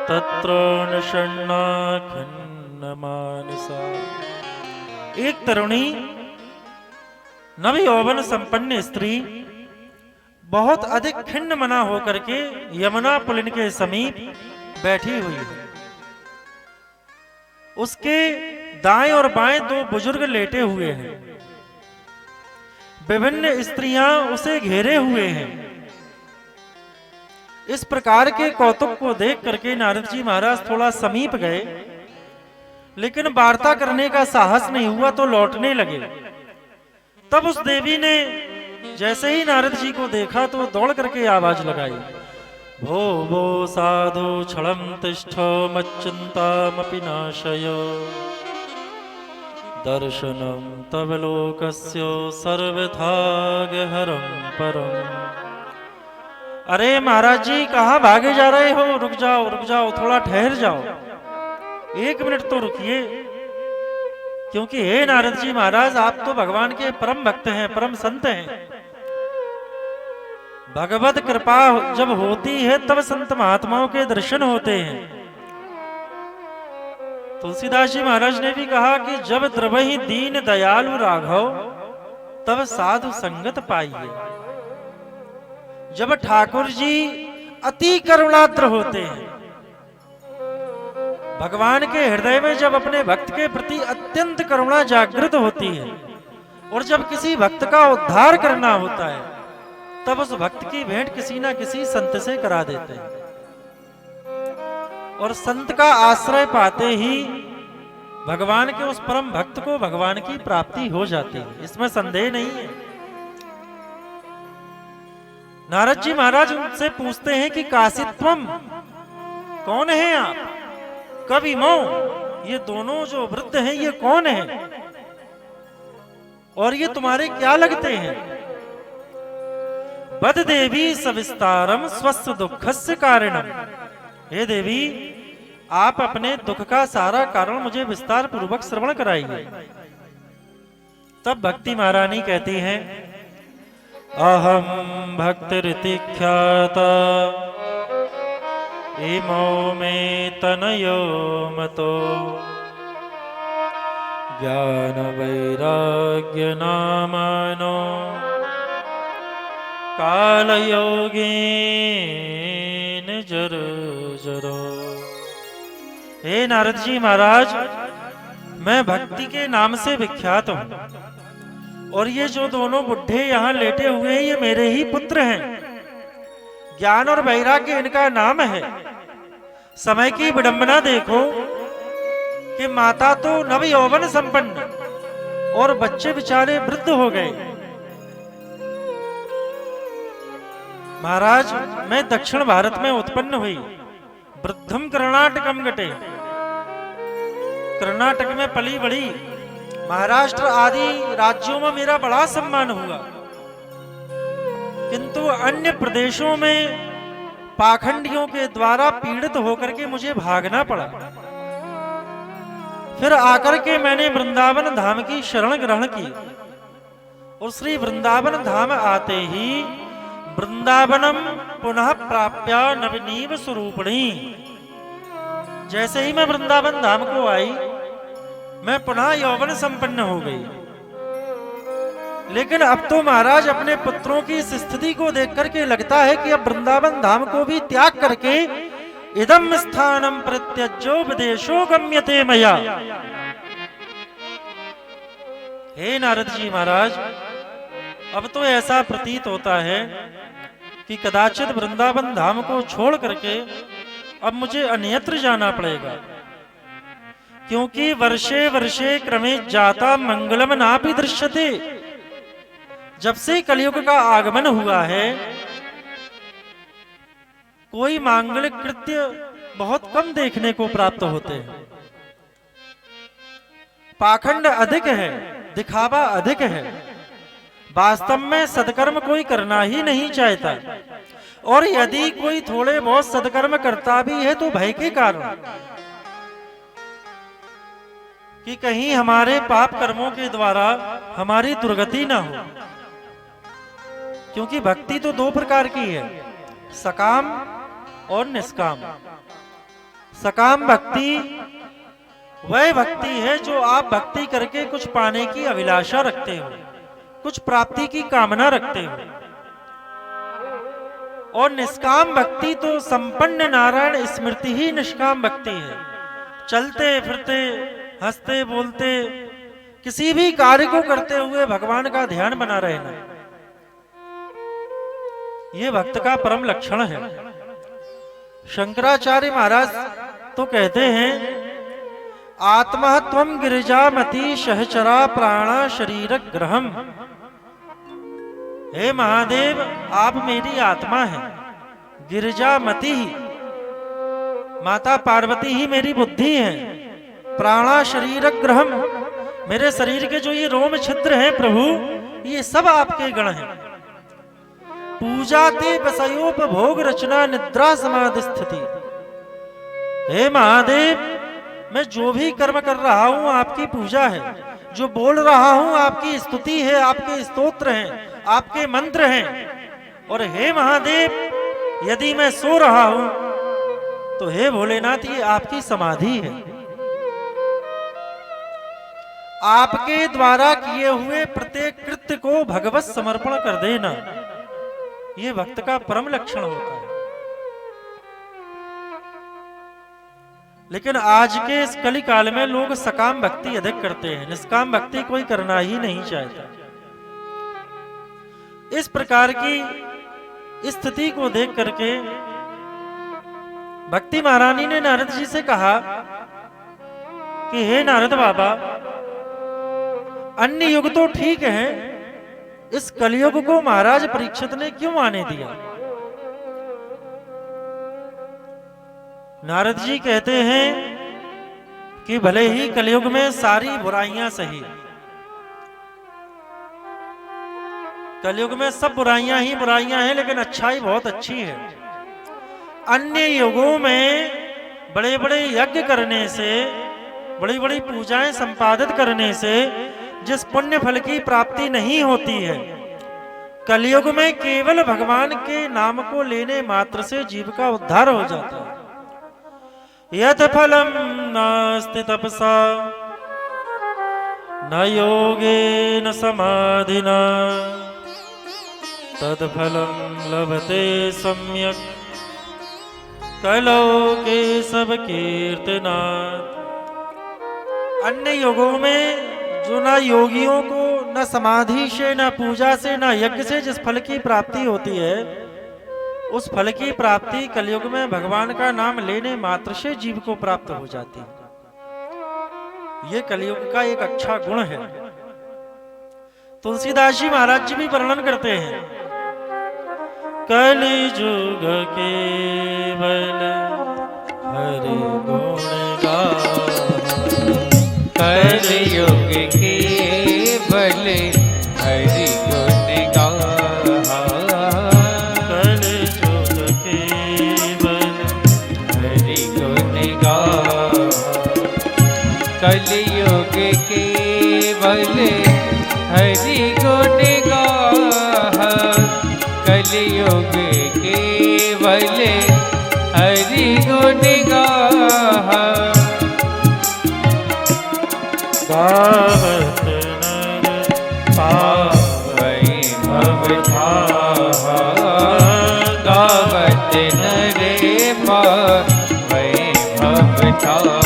तत्र निषण्णा खिन्न मानसा। एक तरुणी नव यौवन संपन्न स्त्री बहुत अधिक खिन्न मना होकर के यमुना पुलिन के समीप बैठी हुई है। उसके दाएं और बाएं दो बुजुर्ग लेटे हुए हैं। विभिन्न स्त्रियां उसे घेरे हुए हैं। इस प्रकार के कौतुक को देख करके नारद जी महाराज थोड़ा समीप गए, लेकिन वार्ता करने का साहस नहीं हुआ तो लौटने लगे। तब उस देवी ने जैसे ही नारद जी को देखा तो दौड़ करके आवाज लगाई, भो भो साधु क्षणं तिष्ठ मच्चिंतामपि नाशय दर्शनम तव लोकस्य सर्वथा गेहरं परम। अरे महाराज जी, कहाँ भागे जा रहे हो? रुक जाओ, थोड़ा ठहर जाओ, एक मिनट तो रुकिए। क्योंकि हे नारद जी महाराज, आप तो भगवान के परम भक्त हैं, परम संत हैं। भगवत कृपा जब होती है तब संत महात्माओं के दर्शन होते हैं। तुलसीदास जी महाराज ने भी कहा कि जब द्रवहि दीन दयालु राघव तब साधु संगत पाइए। जब ठाकुर जी अति करुणाद्र होते हैं, भगवान के हृदय में जब अपने भक्त के प्रति अत्यंत करुणा जागृत होती है और जब किसी भक्त का उद्धार करना होता है, तब उस भक्त की भेंट किसी ना किसी संत से करा देते हैं। और संत का आश्रय पाते ही भगवान के उस परम भक्त को भगवान की प्राप्ति हो जाती है, इसमें संदेह नहीं है। नारद जी महाराज उनसे पूछते हैं कि काशित्वम, कौन है आप? कब इमो, ये दोनों जो वृद्ध हैं ये कौन है और ये तुम्हारे क्या लगते हैं? बद देवी सविस्तारम स्वस्थ दुखस्य कारणम। हे देवी, आप अपने दुख का सारा कारण मुझे विस्तार पूर्वक श्रवण कराइए। तब भक्ति महारानी कहती हैं, अहम भक्तिरिति ख्याता इमो में तनयो मतो ज्ञान वैराग्य नामानो काल योगीन जर जरो। हे नारद जी महाराज, मैं भक्ति के नाम से विख्यात हूं और ये जो दोनों बुढ़े यहाँ लेटे हुए हैं ये मेरे ही पुत्र हैं। ज्ञान और वैराग्य इनका नाम है। समय की विडंबना देखो कि माता तो नव यौवन संपन्न और बच्चे बेचारे वृद्ध हो गए। महाराज, मैं दक्षिण भारत में उत्पन्न हुई, वृद्धम कर्नाटकम गटे, कर्नाटक में पली बड़ी, महाराष्ट्र आदि राज्यों में मेरा बड़ा सम्मान हुआ, किंतु अन्य प्रदेशों में पाखंडियों के द्वारा पीड़ित होकर के मुझे भागना पड़ा। फिर आकर के मैंने वृंदावन धाम की शरण ग्रहण की और श्री वृंदावन धाम आते ही वृंदावनम पुनः प्राप्या नवनीव स्वरूपिणी। जैसे ही मैं वृंदावन धाम को आई, मैं पुनः यौवन संपन्न हो गई। लेकिन अब तो महाराज अपने पुत्रों की इस स्थिति को देख करके लगता है कि अब वृंदावन धाम को भी त्याग करके इदम स्थानम प्रत्यज्यो विदेशो गम्यते मया। हे नारद जी महाराज, अब तो ऐसा प्रतीत होता है कि कदाचित वृंदावन धाम को छोड़ करके अब मुझे अन्यत्र जाना पड़ेगा, क्योंकि वर्षे वर्षे क्रमे जाता मंगलम नापि दृश्यते। जब से कलयुग का आगमन हुआ है, कोई मांगलिक कृत्य बहुत कम देखने को प्राप्त होते हैं। पाखंड अधिक है, दिखावा अधिक है। वास्तव में सदकर्म कोई करना ही नहीं चाहता, और यदि कोई थोड़े बहुत सदकर्म करता भी है तो भय के कारण कि कहीं हमारे पाप कर्मों के द्वारा हमारी दुर्गति ना हो। क्योंकि भक्ति तो दो प्रकार की है, सकाम और निष्काम। सकाम भक्ति वह भक्ति है जो आप भक्ति करके कुछ पाने की अभिलाषा रखते हो, कुछ प्राप्ति की कामना रखते हो। और निष्काम भक्ति तो संपन्न नारायण स्मृति ही निष्काम भक्ति है। चलते फिरते, हंसते बोलते, किसी भी कार्य को करते हुए भगवान का ध्यान बना रहना, ये भक्त का परम लक्षण है। शंकराचार्य महाराज तो कहते हैं, आत्मा त्वं गिरिजामति सहचरा प्राणा शरीर ग्रहम। हे महादेव, आप मेरी आत्मा हैं, गिरिजामति ही माता पार्वती ही मेरी बुद्धि है, प्राणा शरीर ग्रहम, मेरे शरीर के जो ये रोम छिद्र हैं प्रभु, ये सब आपके गण हैं। पूजा ते बसयोपभोग रचना निद्रा समाधि स्थिति। हे महादेव, मैं जो भी कर्म कर रहा हूं आपकी पूजा है, जो बोल रहा हूं आपकी स्तुति है, आपके स्तोत्र हैं, आपके मंत्र हैं। और हे महादेव, यदि मैं सो रहा हूं तो हे भोलेनाथ, ये आपकी समाधि है। आपके द्वारा किए हुए प्रत्येक कृत्य को भगवत समर्पण कर देना, ये भक्त का परम लक्षण होता है। लेकिन आज के इस कली काल में लोग सकाम भक्ति अधिक करते हैं, निष्काम भक्ति कोई करना ही नहीं चाहता। इस प्रकार की स्थिति को देख करके भक्ति महारानी ने नारद जी से कहा कि हे नारद बाबा, अन्य युग तो ठीक है, इस कलयुग को महाराज परीक्षित ने क्यों आने दिया? नारद जी कहते हैं कि भले ही कलयुग में सारी बुराइयां सही, कलयुग में सब बुराइयां ही बुराइयां हैं, लेकिन अच्छाई बहुत अच्छी है। अन्य युगों में बड़े बड़े यज्ञ करने से, बड़ी बड़ी पूजाएं संपादित करने से जिस पुण्य फल की प्राप्ति नहीं होती है, कलयुग में केवल भगवान के नाम को लेने मात्र से जीव का उद्धार हो जाता है। यत् फलम नास्ति तपसा न योगेन समाधिना तत्फलम लभते सम्यक कलौ के सब कीर्तनात्। अन्य युगों में जो ना योगियों को न समाधि से, न पूजा से, न यज्ञ से जिस फल की प्राप्ति होती है, उस फल की प्राप्ति कलयुग में भगवान का नाम लेने मात्र से जीव को प्राप्त हो जाती है। ये कलयुग का एक अच्छा गुण है। तुलसीदास जी महाराज जी भी वर्णन करते हैं, कलिजुग केवल हरि गुण गाओ, कलयुग केवल हरि गुण गाओ, कलिजुग केवल हरि गुण गाओ, कलयुग केवल हरि गुण गाओ, कलयुग केवल हरि गुण गाओ। गावत नर पावै भवधाहा, गावत नर पावै भवधाहा।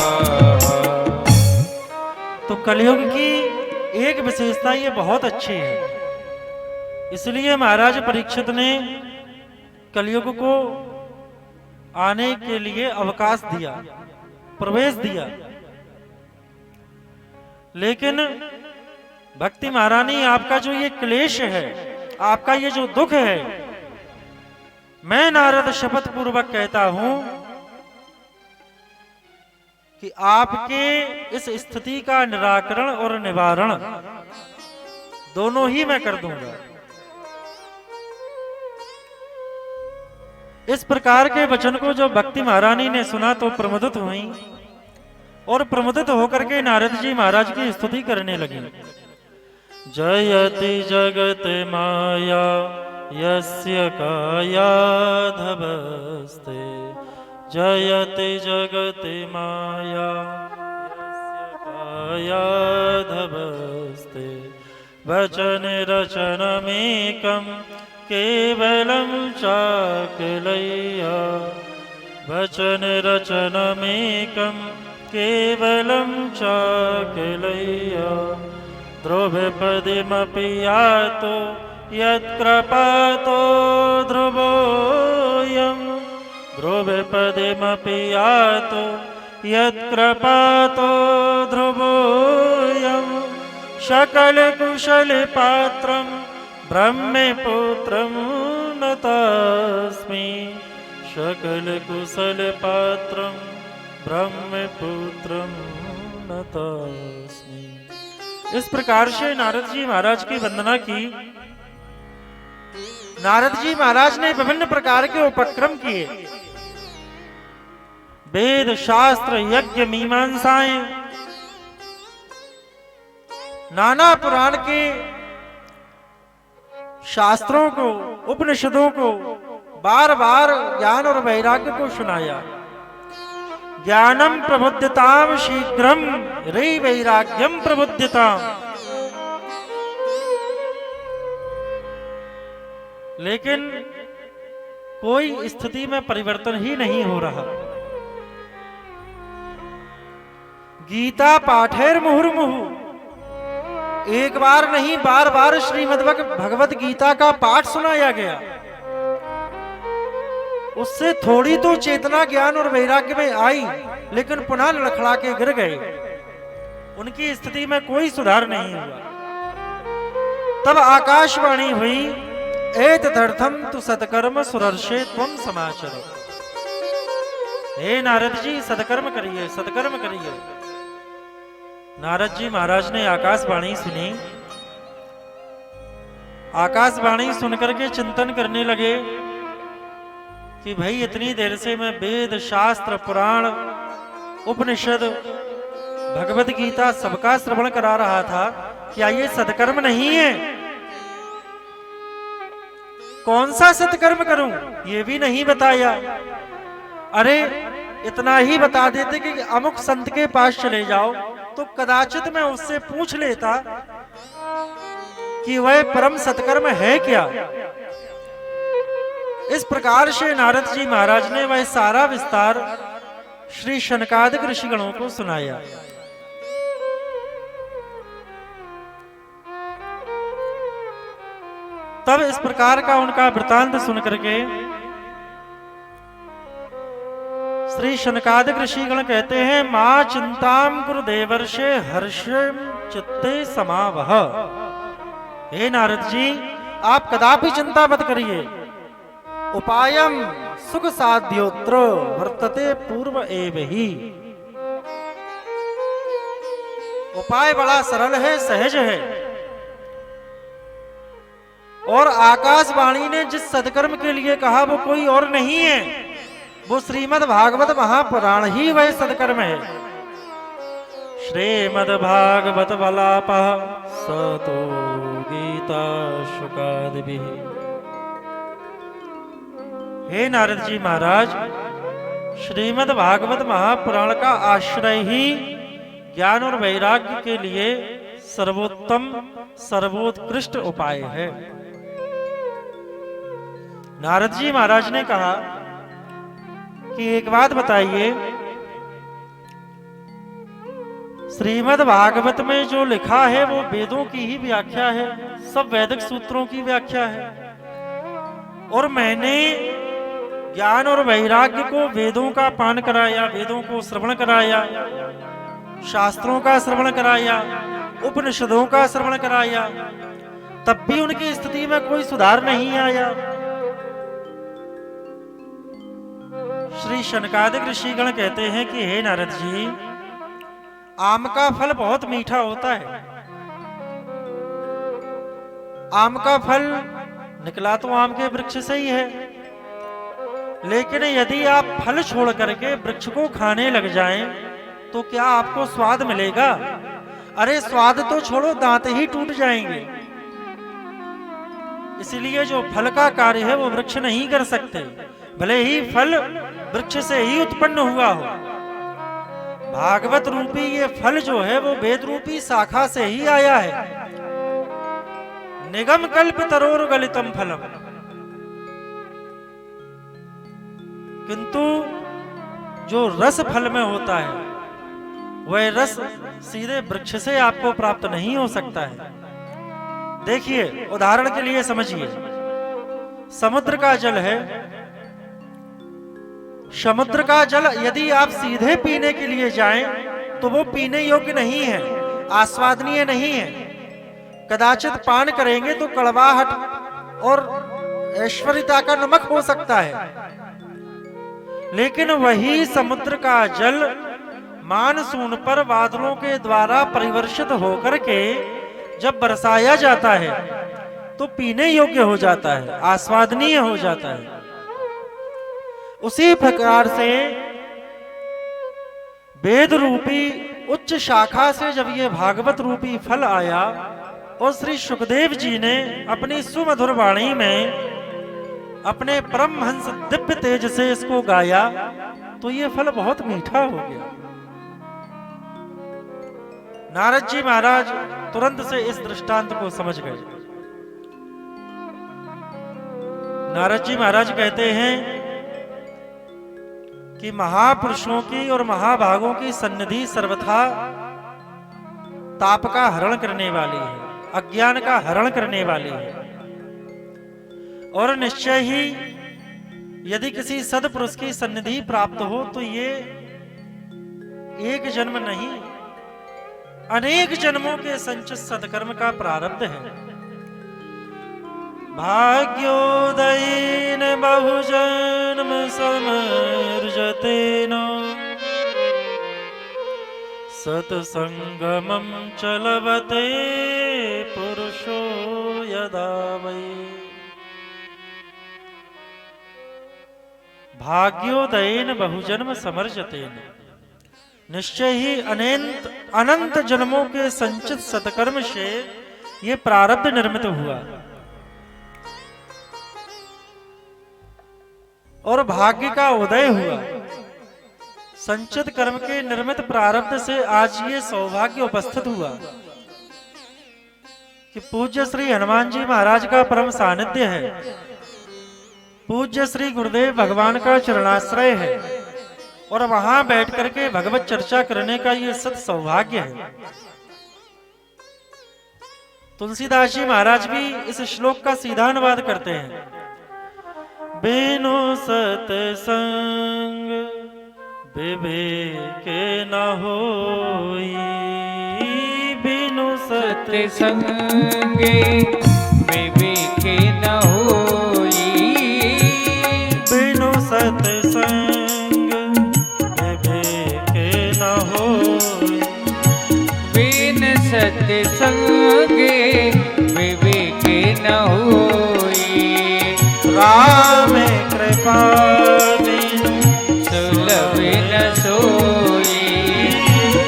तो कलयुग की एक विशेषता ये बहुत अच्छी है, इसलिए महाराज परीक्षित ने कलयुग को आने के लिए अवकाश दिया, प्रवेश दिया। लेकिन भक्ति महारानी, आपका जो ये क्लेश है, आपका ये जो दुख है, मैं नारद शपथ पूर्वक कहता हूं कि आपके इस स्थिति का निराकरण और निवारण दोनों ही मैं कर दूंगा। इस प्रकार के वचन को जब भक्ति महारानी ने सुना तो प्रमुदित हुई और प्रमुदित होकर के नारद जी महाराज की स्तुति करने लगे। जयति जगत माया यस्य कायाधवस्ते, जयति जगत माया यस्य कायाधवस्ते, वचन रचनमेकं केवलं चाकलय्या, वचन रचनमेकं केवलं चाकलय्या, ध्रुवपदिमपि यातो यत्कृपातो ध्रुवोऽयं, ध्रुवपदिमपि यातो यत्कृपातो ध्रुवोऽयं, सकलकुशलपात्रं ब्रह्मपुत्रं नतास्मि, सकलकुशलपात्रं ब्रह्मपुत्रं नतास्मि। इस प्रकार से नारद जी महाराज की वंदना की। नारद जी महाराज ने विभिन्न प्रकार के उपक्रम किए, वेद शास्त्र यज्ञ मीमांसाएं, नाना पुराण के शास्त्रों को, उपनिषदों को बार बार ज्ञान और वैराग्य को सुनाया। ज्ञानम प्रबुद्धताम शीघ्रम रे वैराग्यम प्रबुद्धताम। लेकिन कोई स्थिति में परिवर्तन ही नहीं हो रहा। गीता पाठेर मुहुर्मुहु, एक बार नहीं बार बार श्रीमद् भगवत गीता का पाठ सुनाया गया। उससे थोड़ी तो चेतना ज्ञान और वैराग्य में आई, लेकिन पुनः लड़खड़ा के गिर गए। उनकी स्थिति में कोई सुधार नहीं हुआ। तब आकाशवाणी हुई, एतदर्थम तु सत्कर्म सुरर्षे त्वम समाचर। हे नारद जी, सत्कर्म करिए, सत्कर्म करिए। नारद जी महाराज ने आकाशवाणी सुनी। आकाशवाणी सुनकर के चिंतन करने लगे कि भाई इतनी देर से मैं वेद शास्त्र पुराण उपनिषद भगवत गीता सबका श्रवण करा रहा था, क्या ये सत्कर्म नहीं है? कौन सा सत्कर्म करूं ये भी नहीं बताया। अरे इतना ही बता देते कि अमुक संत के पास चले जाओ, तो कदाचित मैं उससे पूछ लेता कि वह परम सत्कर्म है क्या। इस प्रकार से नारद जी महाराज ने वह सारा विस्तार श्री शनकादिक ऋषिगणों को सुनाया। तब इस प्रकार का उनका वृतांत सुनकर के श्री शनकादिक ऋषिगण कहते हैं, मां चिंताम कुरु देवर्षे हर्षम चित्ते समावह। हे नारद जी, आप कदापि चिंता मत करिए। उपायम सुख साध्योत्र वर्तते पूर्व एव ही। उपाय बड़ा सरल है, सहज है। और आकाशवाणी ने जिस सत्कर्म के लिए कहा वो कोई और नहीं है, वो श्रीमद् भागवत महापुराण ही वह सत्कर्म है। श्रीमद् भागवत वलापः सतो गीता शुकादिभिः। हे नारद जी महाराज, श्रीमद् भागवत महापुराण का आश्रय ही ज्ञान और वैराग्य के लिए सर्वोत्तम सर्वोत्कृष्ट उपाय है। नारद जी महाराज ने कहा कि एक बात बताइए, श्रीमद् भागवत में जो लिखा है वो वेदों की ही व्याख्या है, सब वैदिक सूत्रों की व्याख्या है। और मैंने ज्ञान और वैराग्य को वेदों का पान कराया, वेदों को श्रवण कराया, शास्त्रों का श्रवण कराया, उपनिषदों का श्रवण कराया, तब भी उनकी स्थिति में कोई सुधार नहीं आया। श्री शनकादिक ऋषिगण कहते हैं कि हे नारद जी, आम का फल बहुत मीठा होता है। आम का फल निकला तो आम के वृक्ष से ही है, लेकिन यदि आप फल छोड़ करके वृक्ष को खाने लग जाएं, तो क्या आपको स्वाद मिलेगा? अरे स्वाद तो छोड़ो, दांत ही टूट जाएंगे। इसलिए जो फल का कार्य है वो वृक्ष नहीं कर सकते, भले ही फल वृक्ष से ही उत्पन्न हुआ हो। भागवत रूपी ये फल जो है वो वेद रूपी शाखा से ही आया है। निगम कल्प तरोर गलितम फलम। किंतु जो रस फल में होता है वह रस सीधे वृक्ष से आपको प्राप्त नहीं हो सकता है। देखिए, उदाहरण के लिए समझिए, समुद्र का जल है। समुद्र का जल यदि आप सीधे पीने के लिए जाएं तो वो पीने योग्य नहीं है, आस्वादनीय नहीं है। कदाचित पान करेंगे तो कड़वाहट और ऐश्वर्यता का नमक हो सकता है। लेकिन वही समुद्र का जल मानसून पर बादलों के द्वारा परिवर्षित होकर के जब बरसाया जाता है तो पीने योग्य हो जाता है, आस्वादनीय हो जाता है। उसी प्रकार से वेद रूपी उच्च शाखा से जब ये भागवत रूपी फल आया और श्री सुखदेव जी ने अपनी सुमधुर वाणी में अपने परमहंस दिव्य तेज से इसको गाया, तो ये फल बहुत मीठा हो गया। नारद जी महाराज तुरंत से इस दृष्टांत को समझ गए। नारद जी महाराज कहते हैं कि महापुरुषों की और महाभागों की सन्निधि सर्वथा ताप का हरण करने वाली है, अज्ञान का हरण करने वाली है। और निश्चय ही यदि किसी सदपुरुष की सन्निधि प्राप्त हो तो ये एक जन्म नहीं, अनेक जन्मों के संचित सत्कर्म का प्रारब्ध है। भाग्योदयेन बहुजन्म समर्जतेन सत्संगमं च लभते पुरुषो यदा वै। भाग्योदयेन बहुजन्म समर्जतेन, निश्चय ही अनंत जन्मों के संचित सत्कर्म से ये प्रारब्ध निर्मित हुआ और भाग्य का उदय हुआ। संचित कर्म के निर्मित प्रारब्ध से आज ये सौभाग्य उपस्थित हुआ कि पूज्य श्री हनुमान जी महाराज का परम सानिध्य है, पूज्य श्री गुरुदेव भगवान का चरणाश्रय है और वहां बैठ करके भगवत चर्चा करने का ये सत सौभाग्य है। तुलसीदास जी महाराज भी इस श्लोक का सीधा अनुवाद करते हैं। बिनु सत्संग विवेक न होई, बिनु सत्संग विवेक न होई, बिनु सत्संग विवेक न होई, बिन सत्संग विवेक न होई, राम कृपा बिनु सुलभ न सोई,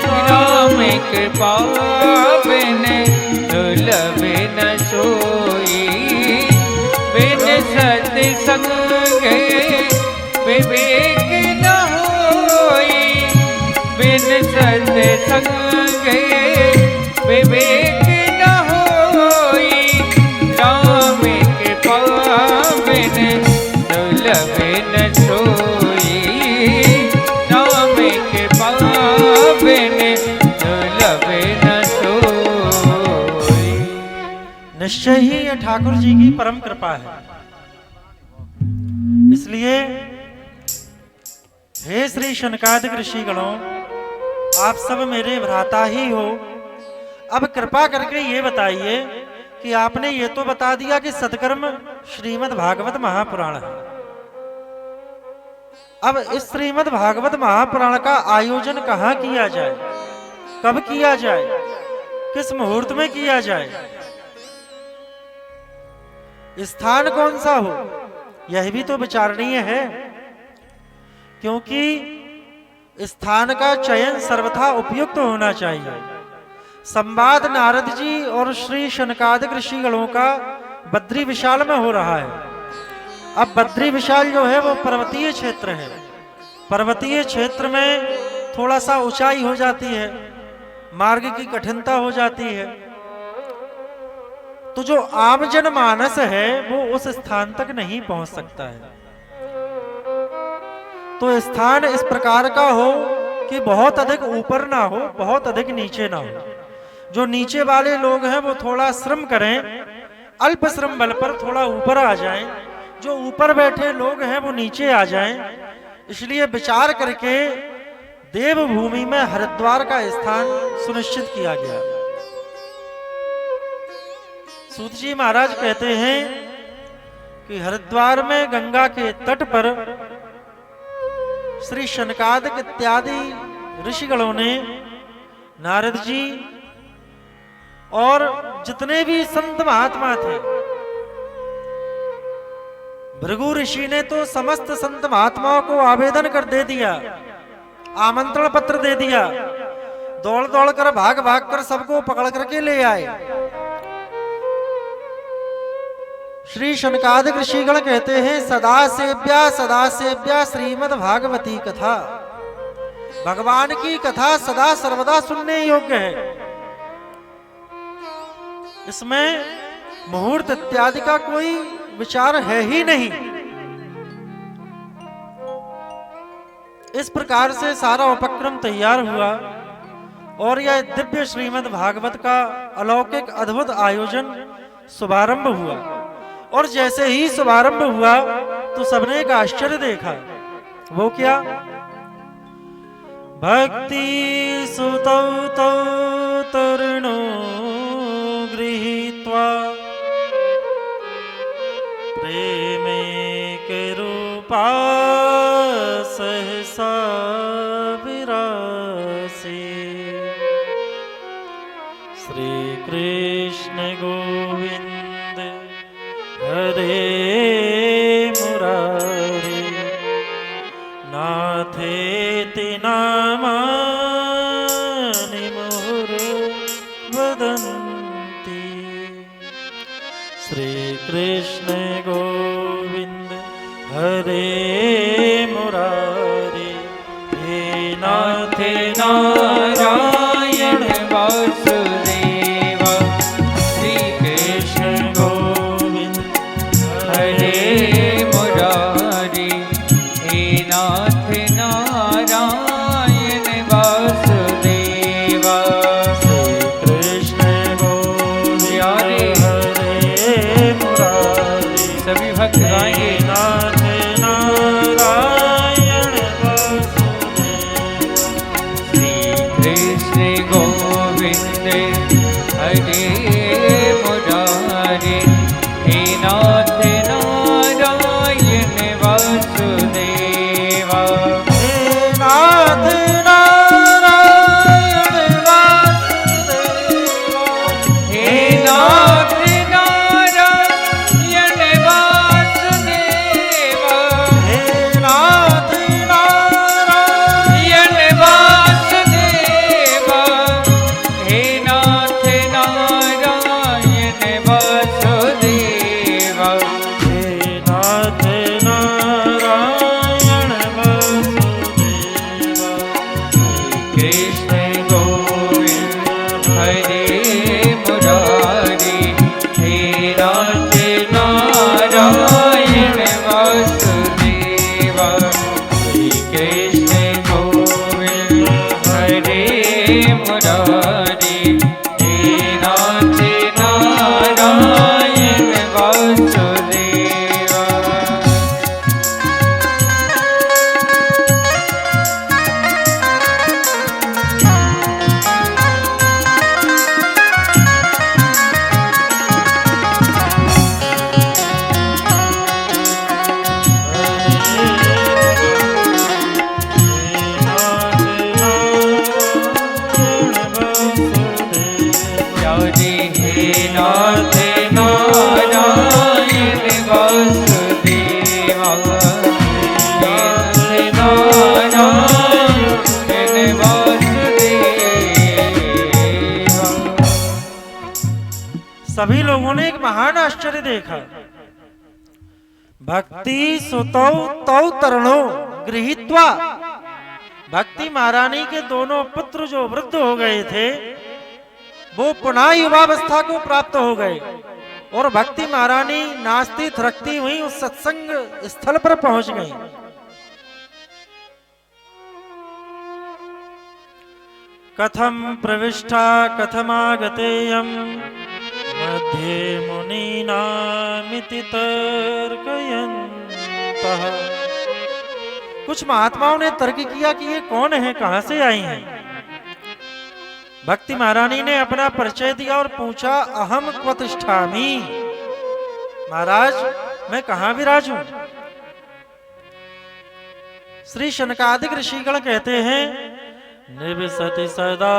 राम कृपा बिन सुलभ न सोई, बिन सत्संग विवेक न होई, बिन सत्संग विवेक न होई, राम कृपा बिन सुलभ न सोई, राम कृपा बिन सुलभ न सोई। निश्चय ही यह ठाकुर जी की परम कृपा है। इसलिए हे श्री शनकादिक ऋषिगणों, आप सब मेरे भ्राता ही हो। अब कृपा करके ये बताइए कि आपने ये तो बता दिया कि सत्कर्म श्रीमद् भागवत महापुराण है। अब इस श्रीमद् भागवत महापुराण का आयोजन कहाँ किया जाए, कब किया जाए, किस मुहूर्त में किया जाए, स्थान कौन सा हो, यह भी तो विचारणीय है। क्योंकि स्थान का चयन सर्वथा उपयुक्त होना चाहिए। संवाद नारद जी और श्री शनकादिक ऋषिगणों का बद्री विशाल में हो रहा है। अब बद्री विशाल जो है वो पर्वतीय क्षेत्र है। पर्वतीय क्षेत्र में थोड़ा सा ऊंचाई हो जाती है, मार्ग की कठिनता हो जाती है, तो जो आम जन मानस है वो उस स्थान तक नहीं पहुंच सकता है। तो स्थान इस प्रकार का हो कि बहुत अधिक ऊपर ना हो, बहुत अधिक नीचे ना हो। जो नीचे वाले लोग हैं वो थोड़ा श्रम करें, अल्प श्रम बल पर थोड़ा ऊपर आ जाएं, जो ऊपर बैठे लोग हैं वो नीचे आ जाएं। इसलिए विचार करके देवभूमि में हरिद्वार का स्थान सुनिश्चित किया गया। सूत जी महाराज कहते हैं कि हरिद्वार में गंगा के तट पर श्री शनकादिक इत्यादि ऋषिगणों ने, नारद जी और जितने भी संत महात्मा थे, भृगु ऋषि ने तो समस्त संत महात्माओं को आवेदन कर दे दिया, आमंत्रण पत्र दे दिया, दौड़ दौड़ कर भाग भाग कर सबको पकड़ करके ले आए। श्री शनकादिक ऋषिगण कहते हैं सदा सेव्या श्रीमद् भागवती कथा। भगवान की कथा सदा सर्वदा सुनने योग्य है। इसमें मुहूर्त इत्यादि का कोई विचार है ही नहीं। इस प्रकार से सारा उपक्रम तैयार हुआ और यह दिव्य श्रीमद् भागवत का अलौकिक अद्भुत आयोजन शुभारंभ हुआ। और जैसे ही शुभारंभ हुआ तो सबने एक आश्चर्य देखा। वो क्या? भक्ति सुतौ तौ तरुणो गृहीत्वा प्रेमे के रूपा सहसा विरासी। श्री कृष्ण गोविंद हरे मुरारी, नाथेति नामानि मुहुर्वदन्ति। श्री कृष्ण गोविंद हरे मुरारी, हे नाथ नारायण वासुदेव। श्री कृष्ण गोविंद हरे मुरारी, हे नाथ नारायण वासुदेव। श्री कृष्ण गोविंद हरे मुरारी, सभी भक्त गाएंगे। नाथ नारायण वासुदेव। श्री कृष्ण गोविंद हरे मुरारी, हे नाथ नारायण वासुदेव। हे नाथ नारायण वासुदेव। हे नाथ नारायण वासुदेव। हे नाथ नारायण वासुदेव। हे नाथ नारायण वासुदेव। हे नाथ नारायण वासुदेव। कृष्ण गोविंद हरे मुरारी, हे नाथ नारायण वासुदेव। श्री कृष्ण गोविंद हरे मुरारी, हे नाथ नारायण वासुदेव। प्यारे हे नाथ नारायण वासुदेव। हे नाथ नारायण वासुदेव। सभी लोगों ने एक महान आश्चर्य देखा। भक्ति सुतौ तौ तरणो गृहीत्वा, भक्ति महारानी के दोनों पुत्र जो वृद्ध हो गए थे वो पुनः युवावस्था को प्राप्त हो गए और भक्ति महारानी नाचती थरकती हुई उस सत्संग स्थल पर पहुंच गई। कथम प्रविष्टा कथमागतेयम् मध्ये मुनीनामिति तर्कयन्तः। कुछ महात्माओं ने तर्क किया कि ये कौन है, कहां से आई हैं। भक्ति महारानी ने अपना परिचय दिया और पूछा, अहम क्व तिष्ठामि। महाराज मैं कहां विराजूं। श्री शनकादिक ऋषिगण कहते हैं, निवसति सदा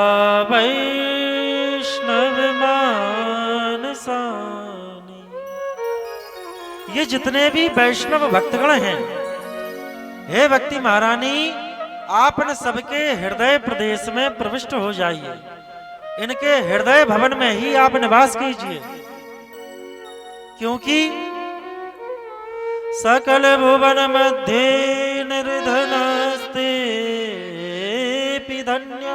वैष्णव मानसानि। ये जितने भी वैष्णव भक्तगण हैं, हे भक्ति महारानी आप इन सबके हृदय प्रदेश में प्रविष्ट हो जाइए, इनके हृदय भवन में ही आप निवास कीजिए, क्योंकि सकल भुवन मध्य निर्धनस्ते धन्य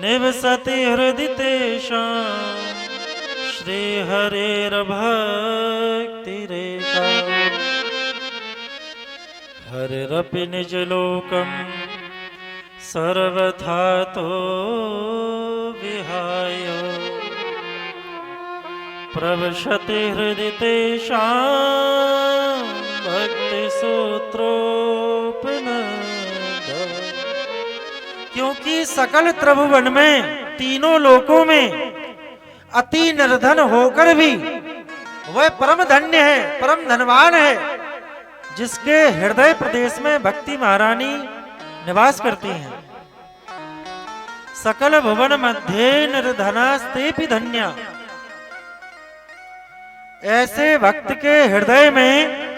निवसति हृदि तेषां श्री हरेर्भक्तिरेका। हरिरपि निजलोकं सर्वथा तो विहाय प्रविशति हृदि तेषां भक्तिसूत्रोपनिषद। क्योंकि सकल त्रिभुवन में, तीनों लोकों में अति निर्धन होकर भी वह परम धन्य है, परम धनवान है, जिसके हृदय प्रदेश में भक्ति महारानी निवास करती हैं। सकल भुवन मध्य निर्धनास्तेपि धन्या। ऐसे भक्त के हृदय में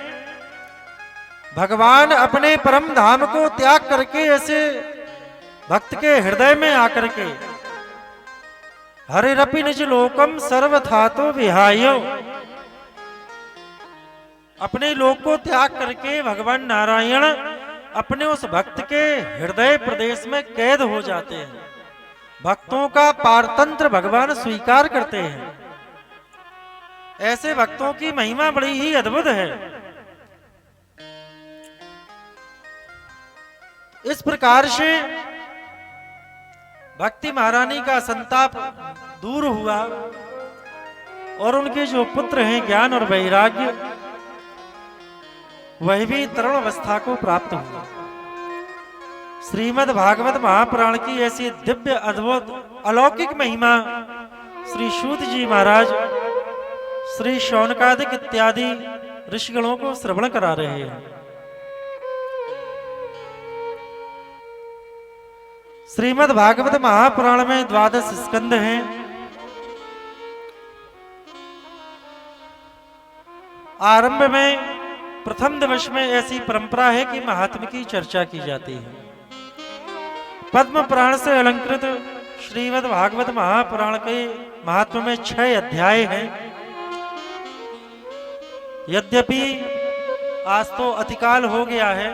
भगवान अपने परम धाम को त्याग करके ऐसे भक्त के हृदय में आकर के हरिरपि निज लोकम सर्वथातो विहायो, अपने लोक को त्याग करके भगवान नारायण अपने उस भक्त के हृदय प्रदेश में कैद हो जाते हैं। भक्तों का पारतंत्र भगवान स्वीकार करते हैं। ऐसे भक्तों की महिमा बड़ी ही अद्भुत है। इस प्रकार से भक्ति महारानी का संताप दूर हुआ और उनके जो पुत्र हैं ज्ञान और वैराग्य, वह भी तरुण अवस्था को प्राप्त हुआ। श्रीमद् भागवत महापुराण की ऐसी दिव्य अद्भुत अलौकिक महिमा श्री सूत जी महाराज श्री शौनकादिक इत्यादि ऋषिगणों को श्रवण करा रहे हैं। श्रीमद् भागवत महापुराण में 12 स्कंद हैं। आरंभ में प्रथम दिवस में ऐसी परंपरा है कि महात्म की चर्चा की जाती है। पद्म पुराण से अलंकृत श्रीमद् भागवत महापुराण के महात्म में 6 अध्याय हैं। यद्यपि आज तो अतिकाल हो गया है,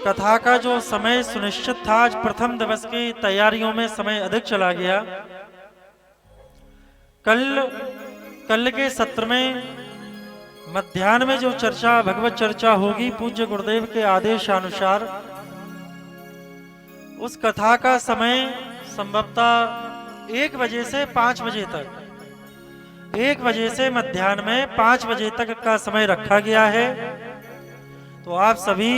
कथा का जो समय सुनिश्चित था, आज प्रथम दिवस की तैयारियों में समय अधिक चला गया। कल के सत्र में मध्याह्न में जो चर्चा भगवत चर्चा होगी पूज्य गुरुदेव के आदेशानुसार, उस कथा का समय संभवतः 1 बजे से 5 बजे तक, 1 बजे से मध्याह्न में 5 बजे तक का समय रखा गया है। तो आप सभी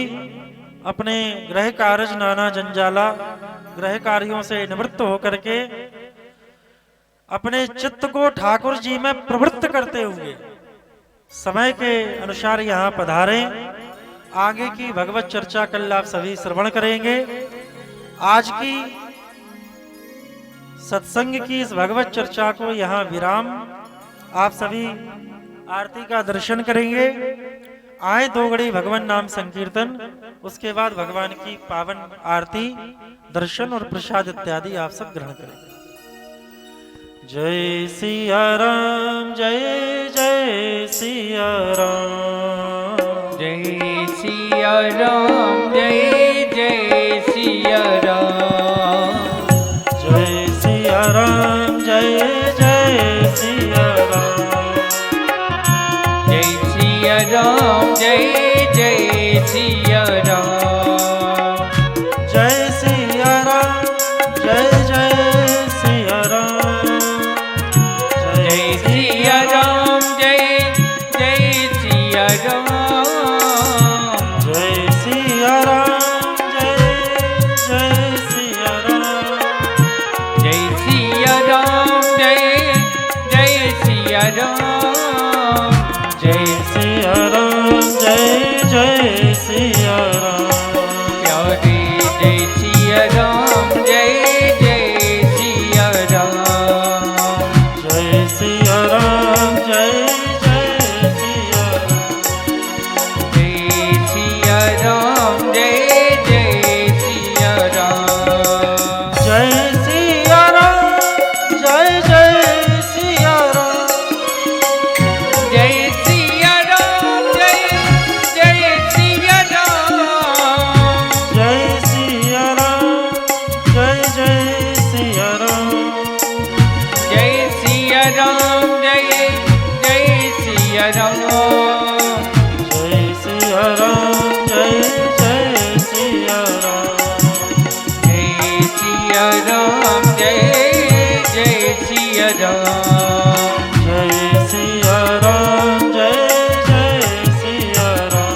अपने गृह कार्य नाना जंजाला गृह कार्यों से निवृत्त होकर के अपने चित्त को ठाकुर जी में प्रवृत्त करते हुए समय के अनुसार यहाँ पधारें। आगे की भगवत चर्चा कल आप सभी श्रवण करेंगे। आज की सत्संग की इस भगवत चर्चा को यहाँ विराम। आप सभी आरती का दर्शन करेंगे। आए 2 घड़ी भगवान नाम संकीर्तन, उसके बाद भगवान की पावन आरती, दर्शन और प्रसाद इत्यादि आप सब ग्रहण करेंगे। जय सिया राम, जय जय सिया राम, जय सिया राम, जय जय सिया राम, जय सिया राम, जय जय सिया राम, जय सिया राम, जय जय सिया राम, जय सिया राम, जय जय सिया राम, जय सिया राम, जय जय सिया राम, जय सिया राम, जय जय सिया राम, जय सिया राम, जय जय सिया राम, जय सिया राम, जय जय सिया राम, प्यारे जय सिया राम, जय जय सिया राम, जय सिया राम, जय जय सिया राम, जय सिया राम, जय जय सिया राम, जय सिया राम, जय जय सिया राम, जय सिया राम, जय जय सिया राम, जय सिया राम, जय जय सिया राम, जय सिया राम, जय जय सिया राम, जय सिया राम, जय जय सिया राम, जय सिया राम, जय जय सिया राम, जय सिया राम, जय जय सिया राम,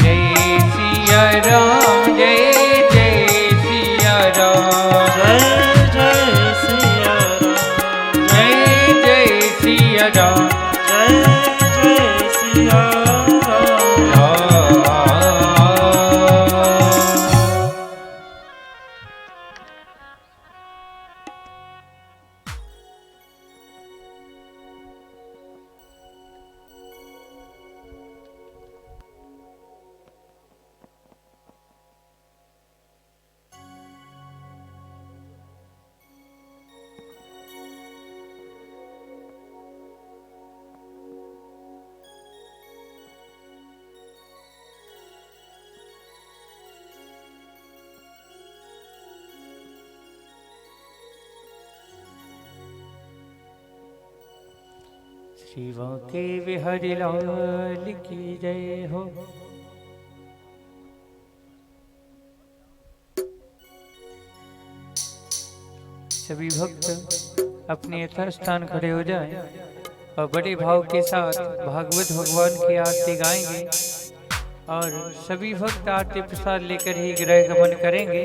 जय सिया राम, जय जय सिया राम, जय जय सिया राम, जय जय राम जय जय सिया राम। शिवा के बिहारी लाल की जय हो। सभी भक्त अपने यथास्थान खड़े हो जाएं और बड़े भाव के साथ भागवत भगवान की आरती गाएंगे और सभी भक्त आरती प्रसाद लेकर ही गृह गमन करेंगे।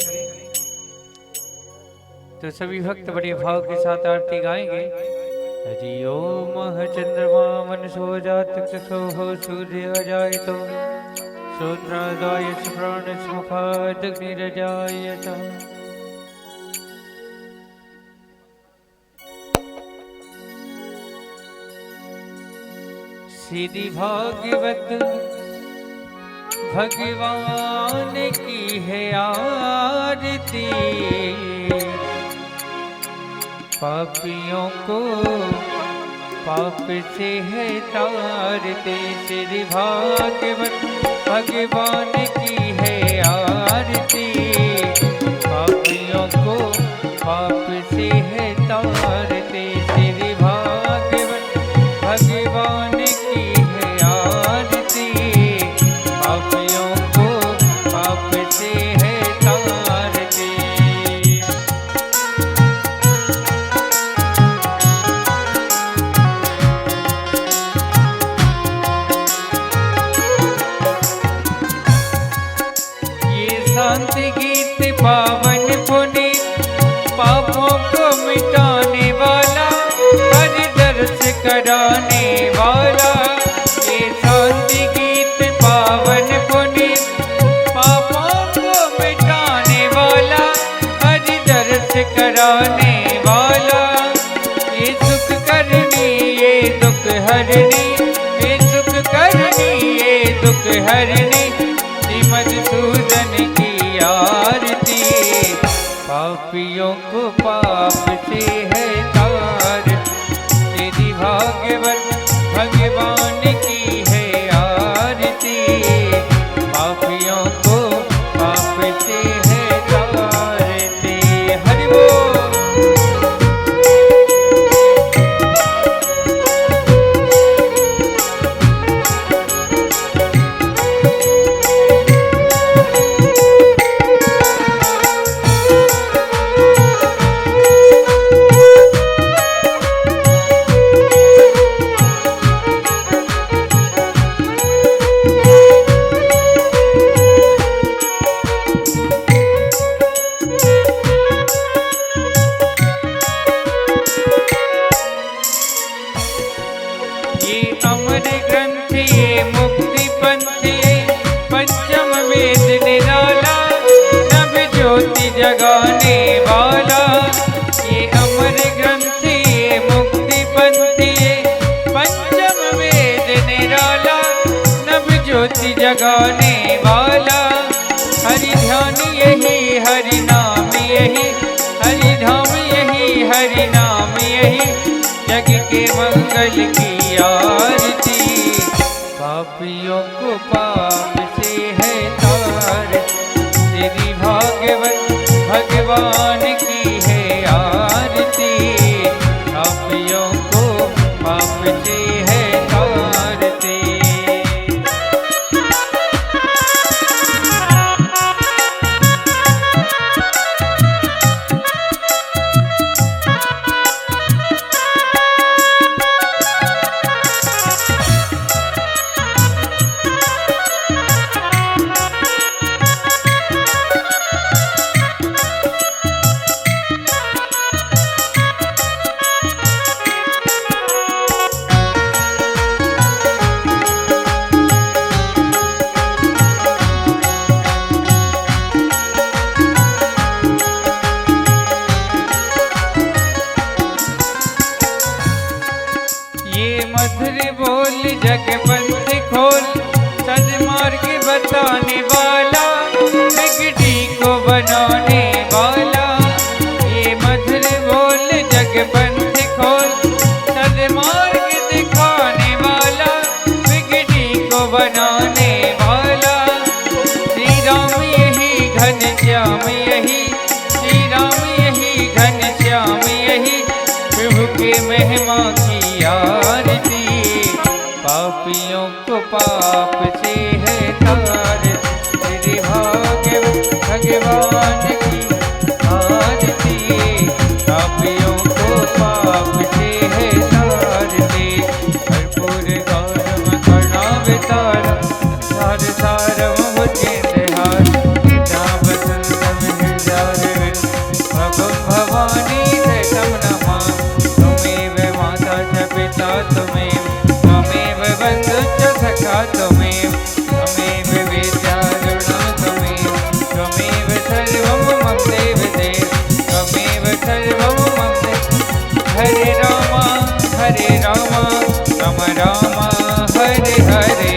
तो सभी भक्त बड़े भाव के साथ आरती गाएंगे। हरि ओम चंद्रमा मनसो जात कृतो हो सूर्य जाय तो श्रोत्रादाय प्राण सुखाद अग्निरजायत। सीधी भागवत भगवान की है आरती, पापियों को पाप से है तारते। श्री भागवत भगवान की है आरती, पापियों को पाप से है तारते। श्री भागवत भगवान की है आरती, पापियों को पाप से है तारते। शांति गीत पावन पुनीत, पापों को मिटाने वाला, हर दर्श कराने वाला। ये शांति गीत पावन पुनीत, पापों को मिटाने वाला, हर दर्श कराने वाला। ये सुख करनी ये दुख हरनी, ये सुख करनी ये दुख हरनी। मधुसूदन की आरती, पापियों को पाप से है तार। तेरी भागवत भगवान की है आरती, पापियों को पाप से है तारते। हरि बोल। अमर ग्रंथ ये मुक्ति पंथ ये पंचम वेद निराला, नभ ज्योति जगाने वाला। ये अमर ग्रंथ ये मुक्ति पंथ ये पंचम वेद निराला, नभ ज्योति जगाने वाला। हरि ध्यान यही हरि नाम यही, हरि धाम यही हरि नाम यही, जग के मंगल की आरती। पापियों को पाप से है तार, तेरी भागवत भगवान की है आरती, पापियों को पाप से है तारते। ये मधुर बोल जगपंथ खोल, सन्मार्ग बताने वाला, बिगड़ी को बनाने वाला। ये मधुर बोल जगपंथ खोल, सन्मार्ग दिखाने वाला, बिगड़ी को बनाने वाला। श्री राम यही घनश्याम यही, श्री राम यही घनश्याम यही, प्रभु के महिमा की आरती। पापियों को पाप से है तार, श्री भगवान की आरती। पापियों को पाप से है तारती, कर्पूर गौरम करुणावतार, संसार सारम भुजगेन्द्रहार, श्यामसुन्दरम हृदयारविन्द, भगं भवानी तं नमामि। त्वमेव माता च पिता त्वमेव, त्वमेव बन्धु च सखा त्वमेव, त्वमेव विद्या द्रविणं त्वमेव, त्वमेव सर्वं मम देव देव, त्वमेव सर्वं मम देव। हरे राम राम राम, हरे हरे।